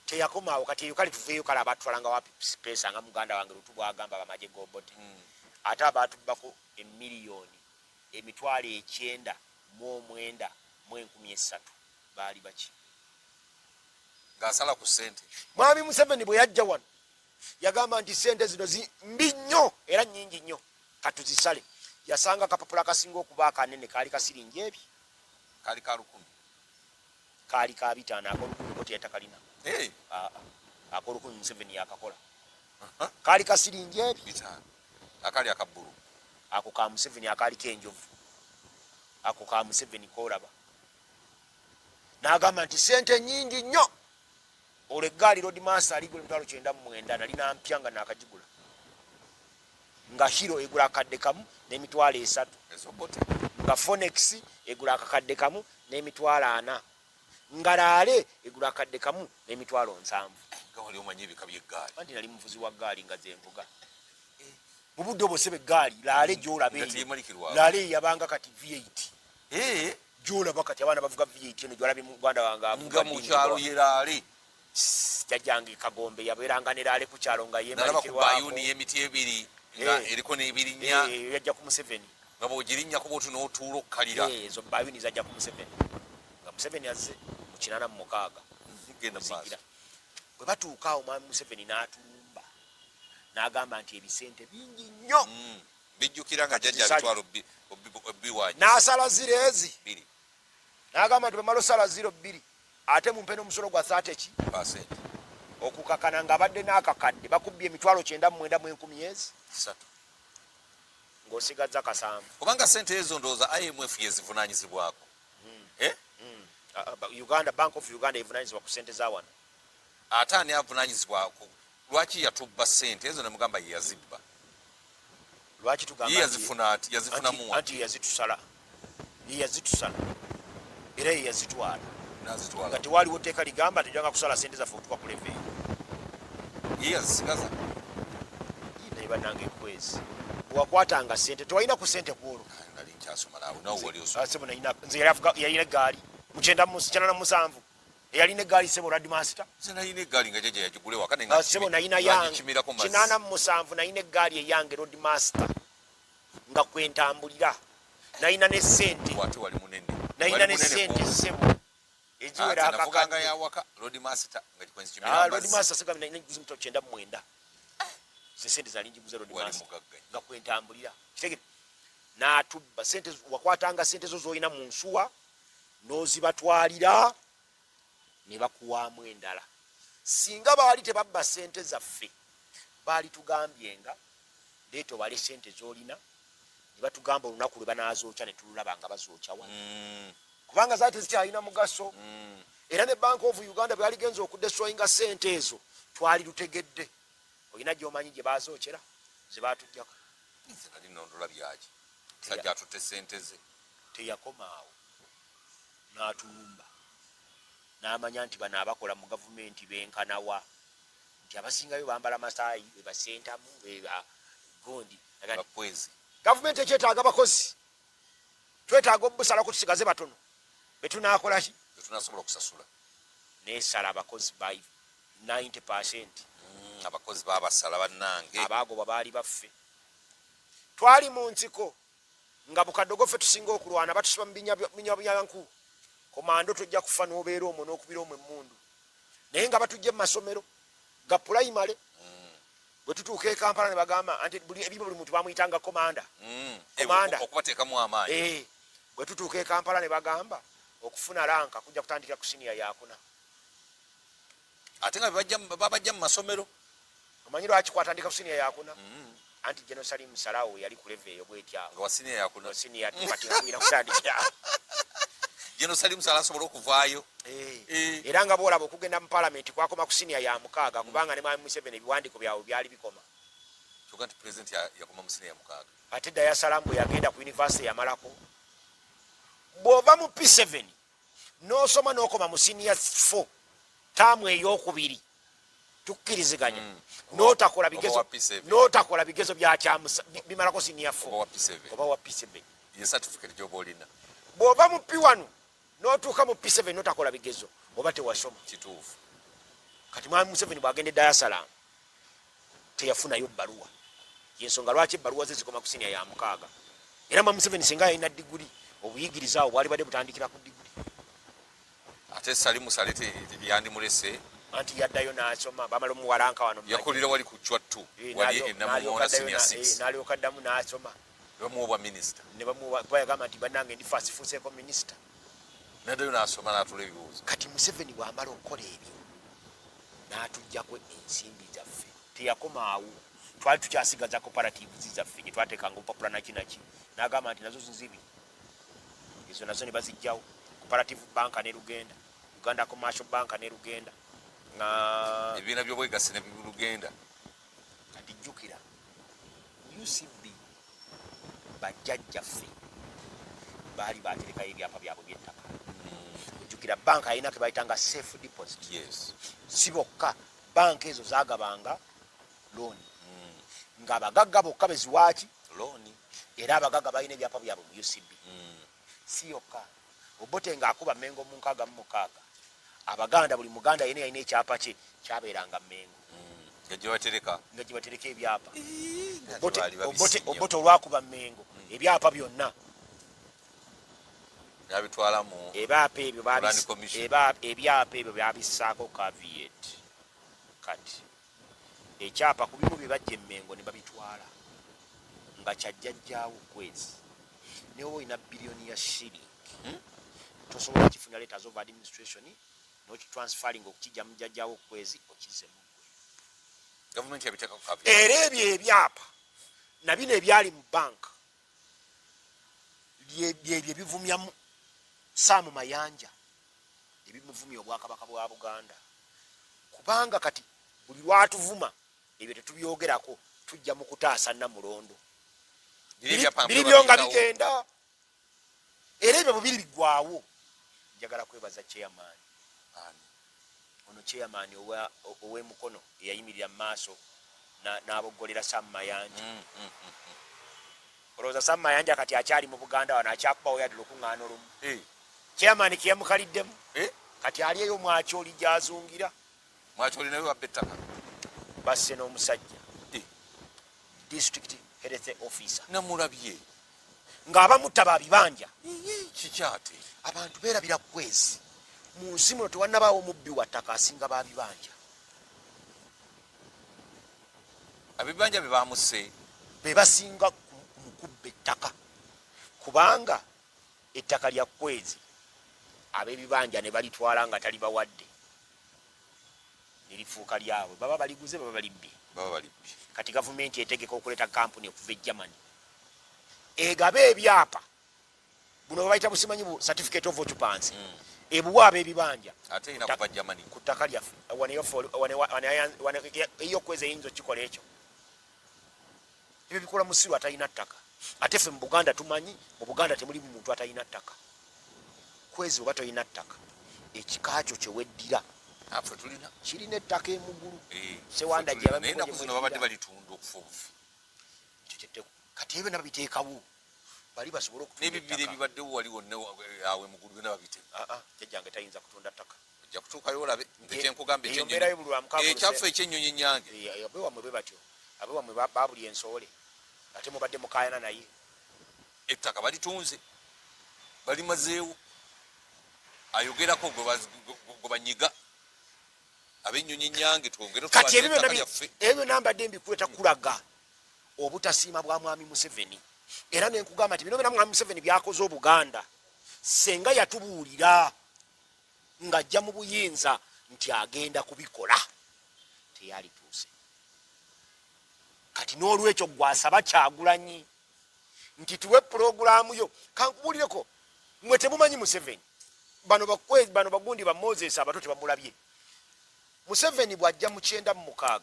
Teyakomaawo kati eyo kale tuveeyo kale abaatutwalanga wapi pesa nga muganda wange Luutu bwagamba bamagye g'obote ate abaatubbako $9,993,300 baali baki ng'asala ku ssente. Mwami Museveni bwe yajja wano yagamba nti ssente zino mbi nnyo era nnyingi nnyo katuzisale. Yasanga akapapula akasinga okuba akanene kaali kasiringi ebi kaali ka 1,000 kaali ka 5 ak'olukumi ko teyatakalina ak'olukumi Museveni yakakola kaali kasiringi ebi akali akabbulu ako ka Museveni akaliko enjovu ako ka Museveni koolaba n'agamba nti sente nyingi nnyo olwo eggaali road master aligula 99,000 nalina mpya nga nakagigula nga hiro egula akadde kamu n'emitwalo 3 nga Phoenix egula akakadde kamu n'emitwalo 4 nga Laale egula akadde kamu n'emitwalo 7 nga wali omanyi ebika by'eggaali anti nali muvuzi wa ggaali nga zenvuga mu budde obwosebe eggaali Laale gy'olaba Laale yabanga kati V8 gy'olaba kati abaana bavuga V8 eno gy'olabye mu Uganda wange nga mu kyalo ye Laale jajjange Kagombe yabeeranga ne Laale ku kyalo nga nalaba ku bayuni y'emiti ebiri nga eriko n'ebirinya yajja ku Museveni nga bw'ogirinyako bw'otu n'otuula okkalira ezo bayuni zajja ku Museveni nga Museveni azze mu 86 genda maaso bwe batuuka awo mwami Museveni n'atulumba n'agamba nti ebisente bingi nnyo bijjukira nga jjajja bitwalo biwanyi n'asala ziro ezi n'agamba nti bamala osala ziro 2 ate mumpe n'omusolo gwa 30% okukakana ng'abadde n'akakadde bakubbye emitwalo 99,000 ng'osigazza kasanvu kubanga sente ezo ndowooza IMF yezivunanyizibwako Uganda Bank of Uganda evunanyizibwa ku sente za wano ate ani avunanyizibwako lwaki yatubba sente ezo ne mugamba ye yazibba lwaki tugamba ye yazifuna ati yazifunamu anti yazitusala era ye yazitwala nga tewaliwo tteeka ligamba tejjanga kusala sente zaffe otuka ku leve ye yazisigaza naye bannange ekwezi bwewakwatanga sente tewalina ku sente kwolwo nali nkyasoma naawe nawe wali osoma nze yalina eggaali mu 97 eyalina eggaali sebo Radmaster nze nalina eggaali nga jjajja yagigula ewaka sebo nalina yange 87 nalina eggaali eyange Roadmaster nga kwentambulira nalina ne sente wate wali munene nalina ne sente sebo eziwera akakanga yawaka Roadmaster nga kikwenzi kimira Roadmaster sega nalina guzi mto 99 sente zali njiguze Roadmaster nga kwentambulira kitegere n'atubba sente wakwatanga sente zo z'olina mu nsuwa n'ozibatwalira ne bakuwaamu endala singa baali tebabba sente zaffe baali tugambyenga leeta obale sente z'olina ne batugamba olunaku lwe banaazookya ne tululaba nga bazookya wano kubanga zaali tezikyalina mugaso era ne Bank of Uganda bwe yaligenza okudestroyinga sente ezo twali lutegedde olina gy'omanyi gye baazookera ze baatuggyako nze nali nondola byaki sajja atutte sente ze teyakomaawo n'atulumba n'amanya nti bano abakola mu gavumenti benkanawa nti abasingayo bambala masaayi bebasentamu bebagondi bakwezi gavumenti ekyetaaga bakozi twetaaga obusalako tusigaze batono betunaakolaki betunasobola okusasula nesala abakozi ba 90% abakozi babasala bannange abaagobwa baali baffe twali mu nsiko nga bukaddogo ffe tusinga okulwana batusiba mu binyabyanku komando tojja kufa n'obeera omwo n'okubira omwo emmundu naye nga batujja mu masomero ga pulayimale bwe tutuuka e Kampala ne bagamba anti buli muntu bamuyitanga komanda okubateekamu amaanyi bwe tutuuka e Kampala ne bagamba okufuna lanka kujja kutandikira ku siniya yakuna ate nga babajja mu masomero omanyi lwaki kwatandika ku siniya yakuna anti Jerusalem Salawo yali ku leve eyo bwetya nga wasiniya yakuna siniya tupatinga kutandikira Jerusalem Salawo asobola okuvaayo era nga boolaba okugenda mu palamenti kwakoma ku siniya ya 6 kubanga ne Mwami Museveni ebiwandiiko byabwe byali bikoma kyokka nti pulezidenti yakoma mu siniya ya 6 ate Dar es Salaam bwe yagenda ku yunivasite yamalako bw'ova mu P7 n'osoma n'okoma mu siniya 4 taamu ey'okubiri tukkiriziganya n'otakola bigezo bimalako siniya 4 oba wa P7 ye certificate gy'oba olina bw'ova mu P1 n'otuuka mu P7 n'otakola bigezo oba tewasoma kituufu kati Mwami Museveni bw'agenda e Dar es Salaam teyafunayo bbaluwa yensonga lwaki ebbaluwa ze zikoma ku siniya ya 6 era Mwami Museveni singa yalina diguli obuyigiriza awo bwali badde butandikira ku diguli ate Salimu Salete yandimulese anti yaddayo n'asoma bamala omuwalanka wano yakulira wali ku Chwattu wali enamumola senior 6 n'alyoka addamu n'asoma bamuwa minisita ne bayagamba nti bannange ndi fasifuuseeko minisita naddayo n'asoma n'atula ebibuuzo kati Museveni bw'amala okukola ebyo n'atuggyako ensimbi zaffe teyakoma awo twali tukyasigaza cooperative zizaffe gye twateekanga obupapula nakinaki n'agamba nti nazo zinzibiri ezo nazo ne bazijjawo cooperative bank ne Lugenda Uganda Commercial Bank ne Lugenda ebibiina by'obwegassi ne Lugenda kati jjukira UCB bajjajjaffe baali baterekayo ebyapa byabwe by'ettaka ojjukira banka alina ke bayitanga safe deposit si bokka banka ezo zaagabanga looni ng'abagagga bokka beziwaaki looni era abagagga balina ebyapa byabwe mu UCB si yokka Obote ng'akuba Mengo mu 66 abaganda buli muganda yene yalina ekyapa kye kyabeeranga Mengo nga gye batereka ebyapa Obote olwakuba Mengo ebyapa byonna yabitwala mu ebyapa ebyo byabissaako caveat kati ekyapa ku bimu bye bajja Mengo ne babitwala nga kyajjajjaawo kwezi ne wowe olina biliyoni ya shilling tosobola kifuna letters of administration n'okitransferring okukijja mu jjajjaawo kwezi okize mu gavumenti yabiteeka ku caveat era ebyo ebyapa na bino ebyali mu banka byebyo bivumyamu Saamu Mayanja ebimuvumya obwakabaka bwa Buganda kubanga kati buli lwatuvuma ebyo tetubyogerako tujja mu kutaasa Namulondo biri byo nga bigenda era ebyo bubiri biggwaawo njagala kwebaza chairman ono chairman ow'emukono eyayimirira mu maaso n'aboggolera Saamu Mayanja olowooza Saamu Mayanja kati akyali mu Buganda wano akyakubawo yadde okuŋŋaana olumu chairman kiyamukaliddemu kati ali eyo Mwakyoli gy'azungira Mwakyoli nawe wabba ettaka basse n'omusajja district health officer namulabye ng'abamutta babibanja kikyate abantu beerabira kwezi mu nsi muno tewannabaawo mubbi wa ttaka asinga babibanja abibanja bye bamusse be basinga mukubba ettaka kubanga ettaka lya kwezi ab'ebibanja ne balitwala nga tali bawadde ne lifuuka lyabwe baba baliguze baba balibbye kati gavumenti etegeka okuleeta kampuni okuva e Germany egabe ebyapa buno babayita busimanyi bu certificate of occupancy ebuwa ab'ebibanja ate ina kuva Germany ku ttaka lyaffe eyo kwezi eyinza okikola ekyo ebyo bikola musiru atalina ttaka ate ffe mu Buganda tumanyi mu Buganda temuli muntu atalina ttaka kwezi oba toyina ttaka ekikakyo kyeweddira afe tulina kirina ettaka emugulu Sewanda babadde balitunda okufa obufi kati ebyo nababiteekawo bali basobole n'ebibira ebibaddewo waliwo awe mugulu byonna babite jjajjange tayinza kutunda ttaka ojja kutuukayo olabe ekyenkugamba ekyaffe ekyennyonyi nyange abewamwe bwe batyo abewamwe babuli ensoole ate mubadde mukaayana naye ettaka balitunze balimazeewo ayogerako gwe banyiga ab'ennyonyi nyange twongere kati ebyo nambadde mbikuleeta kulaga obutasiima bwa mwami Museveni era nenkugamba nti bino byonna mwami Museveni byakoze Obuganda senga yatubuulira ng'ajja mu buyinza nti agenda kubikola teyalituuse kati n'olwekyo gwasaba Kyagulanyi nti tuwe pulogulaamu yo kankubuulireko mwe temumanyi Museveni bano bagundi ba Moses abato tebamulabye Museveni bw'ajja mu 96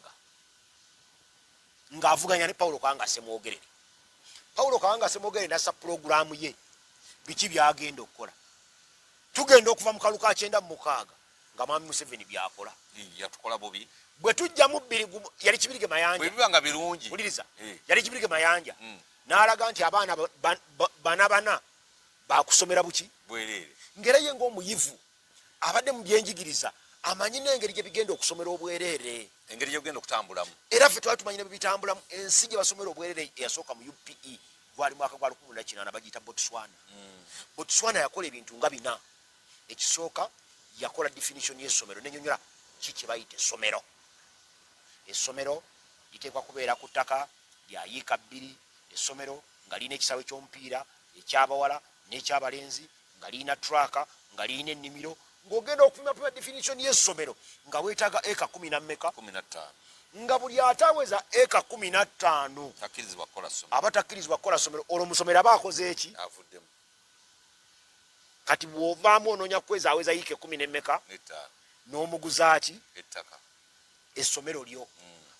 ng'avuganya ne Paulo Kawanga Semwogerere Paulo Kawanga Semwogerere nassa pulogulaamu ye biki byagenda okukola tugenda okuva mu kalu ka 96 nga mwami Museveni byakola yatukola bubi bwe tujja mu yali Kibirige Mayanja bwe bibanga birungi uliriza yali Kibirige Mayanja n'alaga nti abaana bana bakusomera buki bwerere ngera ye ng'omuyivu abadde mu byenjigiriza amanyi n'engeri gye bigenda okusomera obwerere engeri gye bigenda okutambulamu era ffe twali tumanyina bibitambulamu ensi gye basomera obwerere eyasooka mu UPE gwali mwaka gwa 1998 bagiyita Botswana Botswana yakola ebintu nga bina ekisooka yakola definition y'essomero nenyonyola kiki bayita essomero liteekwa kubeera ku ttaka lya yiika 2 essomero nga lirina ekisaawe ky'omupiira ekyabawala n'ekyabalenzi nga lirina traka nga lirina ennimiro ng'ogenda okupimapima definition y'essomero nga weetaaga eka 10 na mmeka nga buli ataweza eka 15 abatakkirizibwa kukola ssomero olwo musomero aba akoze eki kati bw'ovaamu onoonya kukweza aweza yiika 10 n'emmeka n'omuguzaaki essomero lyo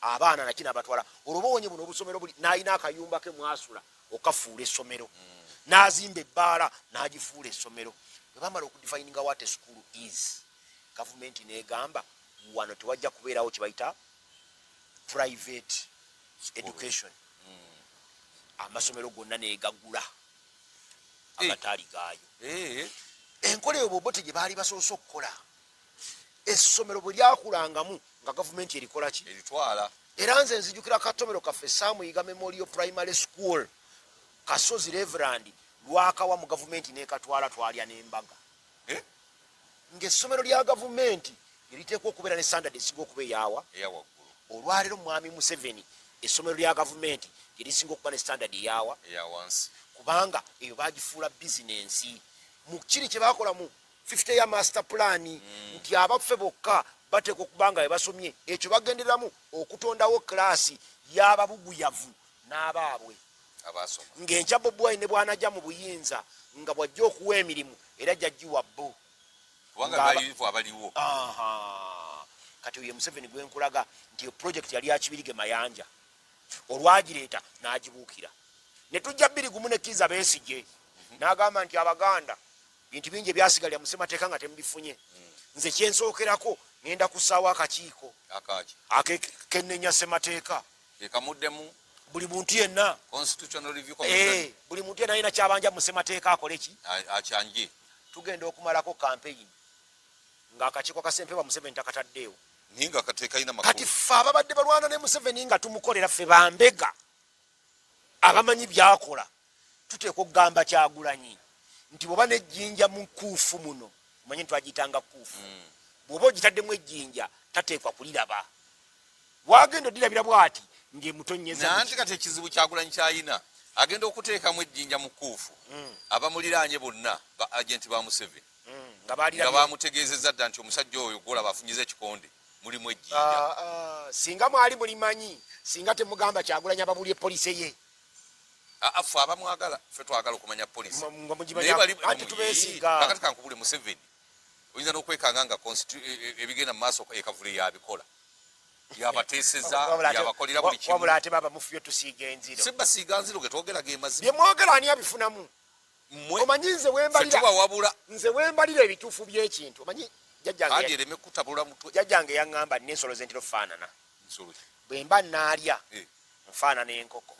abaana nakino abatwala olwo bawonye buno obusomero buli n'alina akayumba ke mwasula okafuula essomero n'azimba ebbaala n'agifuula essomero bwe bamala okudefininga what a school is gavumenti n'egamba wano tewajja kubeerawo kye bayita private education amasomero gonna negagula amataali gaayo enkola eyo bwobote gye baali basoose okukola essomero bwe lyakulangamu nga gavumenti erikola ki eritwala era nze nzijukira katomero kaffe Samuyiga Memorial Primary School Kasozi Reverend lwakawa mu gavumenti nekatwala twalya n'embaga ng'essomero lya gavumenti eriteekwa okubeera ne standard esinga okuba eyawa eyawaggulu olwaleero mwami Museveni essomero lya gavumenti erisinga okuba ne standard eyawa eyawansi kubanga eyo bagifuula bizinensi mu kiri kye bakola mu 50 ya master plan nti abaffe bokka bateekwa okubanga bwe basomye ekyo bagenderamu okutondawo klaasi y'ababuguyavu n'abaabwe abasoma ng'enkya Bobi Wine ne bwanajja mu buyinza nga bwajja okuwa emirimu era jjajjiwa bo kubanga bayivu abaliwo kati oyo Museveni gwenkulaga nti project yali yakibirige mayanja olwagireeta n'agibuukira ne tujja 2 ne Kizza Besigye n'agamba nti abaganda bintu bingi ebyasigalira mu ssemateeka nga temubifunye nze kyensookerako ngenda kusaawa akakiiko akekennenya ssemateeka ekamuddemu buli muntu yenna constitutional review commission buli muntu yenna alina kyabanja mu ssemateeka akole ki akyanje tugenda okumalako campaign ng'akakiiko ka Ssempebwa Museveni takataddeewo ninga kateeka ina kati ffe ababadde balwana ne Museveni nga tumukolera ffe bambega abamanyi byakola tuteekwa okugamba Kyagulanyi nti bw'oba n'ejjinja mu kuufu muno omanyi ntwagiyitanga kuufu bw'oba ogitaddemu ejjinja tateekwa kuliraba wagenda odirabira bw'ati ng'emutonyeza nanti kati ekizibu Kyagulanyi kyayina agenda okuteekamu ejjinja mu kuufu abamuliraanye bonna ba agenti ba Museveni nga bamutegeezezza dda nti omusajja oyo gwolaba afunyiza ekikonde mulimu ejjinja singa mwali mulimanyi singa temugamba Kyagulanyi ababulye poliisi ye ffe abamwagala ffe twagala okumanya poliisi anti tubeesiga kakati kankubule Museveni oyinza n'okwekanga nga ebigenda mu maaso ekavule yabikola yabateeseza yabakolera buli kimu wabula ate baba mufuyo tusiiga enziro sebasiiga nziro ge twogera ge mazima bye mwogera ani abifunamu omanyi nze wembalira ebituufu by'ekintu omanyi jjajjange yaŋŋamba nina ensolo ze ntera okufaanana bwe mba naalya nfaanana enkoko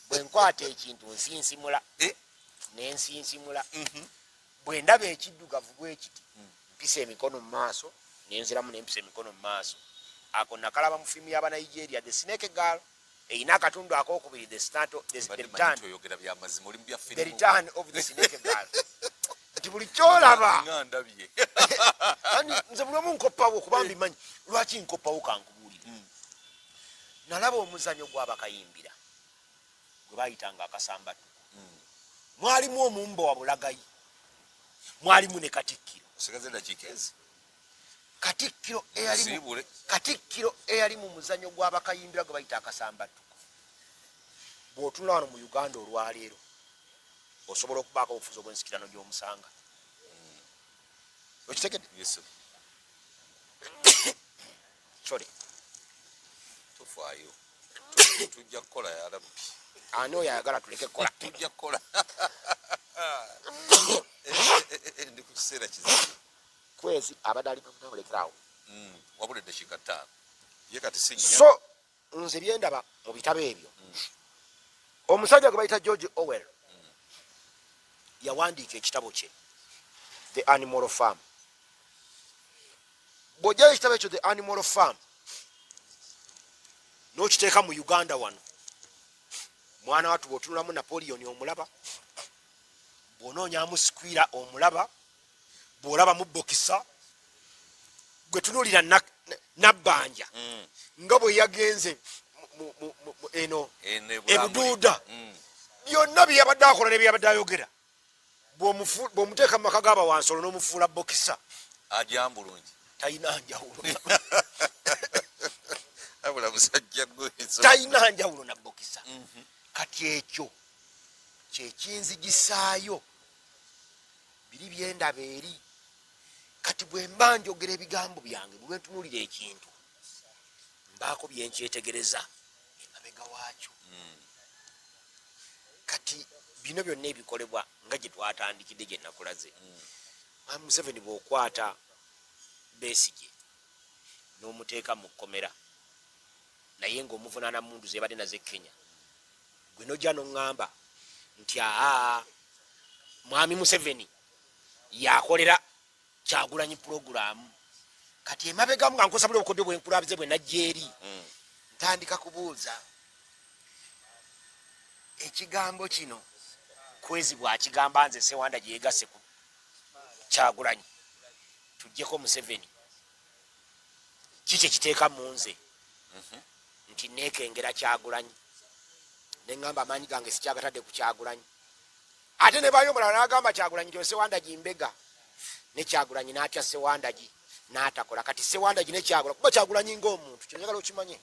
bwe nkwata ekintu nsinsimula nensinsimula bwe ndaba ekiddugavu bwe kiti mpisa emikono mu maaso nenziramu nempisa emikono mu maaso ako nakalaba mu firimu y'aba Nigeria The Snake Girl eyina akatundu akokubiri the return of the Snake Girl nti buli kyolaba nze buli omu nkoppawo okuba mbimanyi lwaki nkoppawo kankubuulira nalaba omuzannyo gw'abakayimbira gwe bayitanga akasambatuko mwalimu omumbo wa bulagayi mwalimu ne Katikkiro eyali mu muzannyo gw'abakayimbira gwe bayita akasambatuko bw'otunula wano mu Uganda olwaleero osobola okubaako obufuzi obw'ensikirano gy'omusanga okitegedde sorry tufaayo tujja kukola yalabu ani oyo ayagala tuleke kukola tujja kukola ndi ku kiseera kizibu kwezi abadde ali pamulekerawo wabula eddakiika 5 ye kati sinnya so nze byendaba mu bitabo ebyo omusajja gwe bayita George Orwell yawandiika ekitabo kye The Animal Farm bw'ojjayo ekitabo ekyo The Animal Farm n'okiteeka mu Uganda wano mwana watu bw'otunulamu Napoleon omulaba bw'onoonyamu Squire omulaba bw'olabamu Bokisa gwe tunuulira Nabbanja nga bwe yagenze eno ebuduuda byonna bye yabadde akola ne bye yabadde ayogera bw'omuteeka mu maka g'abawansolo n'omufuula Bokisa ajambulungi talina njawulo tabula musajja gwezo talina njawulo na bokisa. Kati ekyo kyekinzigisaayo biri byendaba eri. Kati bwe mba njogera ebigambo byange bwe ntunuulira ekintu mbaako byenkyetegereza emabega waakyo. Kati bino byonna ebikolebwa nga gye twatandikidde gye nakulaze. Mwami Museveni bw'okwata Besigye n'omuteeka mu kkomera naye ng'omuvunaana mundu zeebadde naze Kenya, gwe nojja n'oŋŋamba nti Mwami Museveni yakolera Kyagulanyi pulogulaamu. Kati emabegamu nga nkosabula obukodyo bwenkulabize bwe najja eri ntandika kubuuza ekigambo kino Kwezi bw'akigamba nze Sewanda gye yeegasse ku Kyagulanyi tuggyeko Museveni kiki ekiteeka mu nze nti neekengera Kyagulanyi ne ŋŋamba amaanyi gange sikyagatadde ku Kyagulanyi. Ate ne bayombola n'agamba Kyagulanyi nti Sewanda gimbega ne Kyagulanyi n'atya Sewanda gi n'atakola. Kati Sewanda gi ne Kyagulanyi kuba Kyagulanyi ng'omuntu kyeyagala okimanye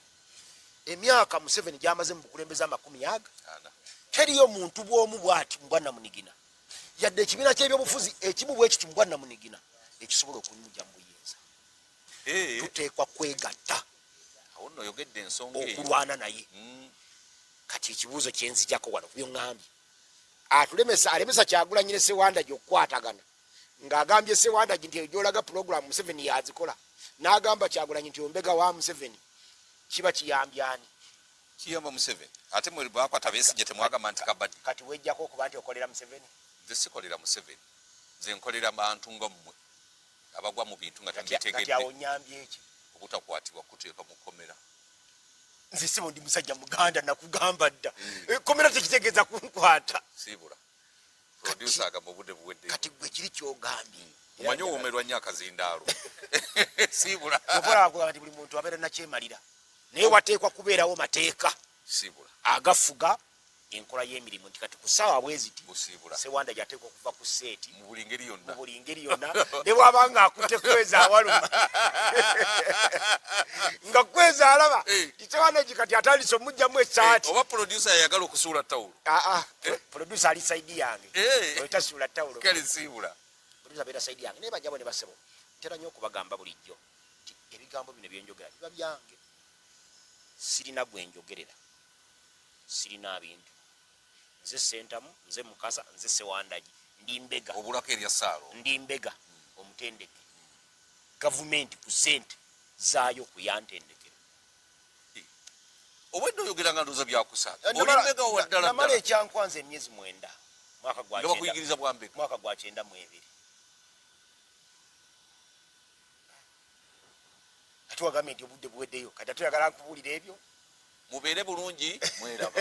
emyaka Museveni gy'amaze mu bukulembeze 100 teriyo muntu bw'omu bw'ati mu Bwannamunigina yadde ekibiina ky'ebyobufuzi ekimu bwe kiti mu Bwannamunigina ekisobola okunyuja mu buyinza. Tuteekwa kwegatta okulwana naye. Kati ekibuuzo kyenzijako wano byongambye alemesa Kyagulanyi ne Sewanda gy'okukwatagana ng'agambye Sewanda nti egyolaga pulogulaamu Museveni yazikola n'agamba Kyagulanyi nti ombega wa Museveni kiba kiyambye ani? Kiyamba Museveni. Ate mwe bakwata Besigye temwagamba nti kabadde. Kati wejjako okuba nti okolera Museveni. Nze sikolera Museveni, nze nkolera bantu nga mmwe abagwa mu bintu nga tembiteegedde. Kati awo nnyambye eki obutakwatibwa kuteeka mu kkomera. Nze sibo ndi musajja Muganda nakugamba dda ekkomera tekitegeeza kunkwata. Siibula producer aga mu budde buwedde. Kati gwe kiri kyogambye omanyi owoomerwa nnyo akazindaalo. Siibula okola nti buli muntu abeera nakyemalira naye wateekwa kubeerawo mateeka siibula agafuga enkola y'emirimu nti kati ku ssaawa bweziti busiibula Sewanda gyateekwa okuva ku seeti mu buli ngeri yonna ne bw'aba nga akutte Kwezi awaluma nga Kwezi alaba ti Sewanda gi kati atandise omugjamu essaati oba producer yayagala okusuula tawulo. producer ali saidi yange oyitasuula tawulo kale siibula producer beera saidi yange naye bajjabo ne basebo ntera nnyo okubagamba bulijjo nti ebigambo bino byenjogera biba byange. Sirina gwenjogerera, sirina bintu. Nze Sentamu, nze Mukasa, nze Sewanda gi ndi mbega obulako erya Saalo ndi mbega omutendeke gavumenti ku ssente zaayo kuyantendekera. obwedde oyogera nga ndooza byakusaaga oli mbega waddala namala ekyankwanza emyezi 9 mwaka gwa nga bakuyigiriza bwa mbega mwaka gwa 92 ate wagambye nti obudde buweddeyo kati ate oyagala nkubuulira ebyo mubeere bulungi mweraba.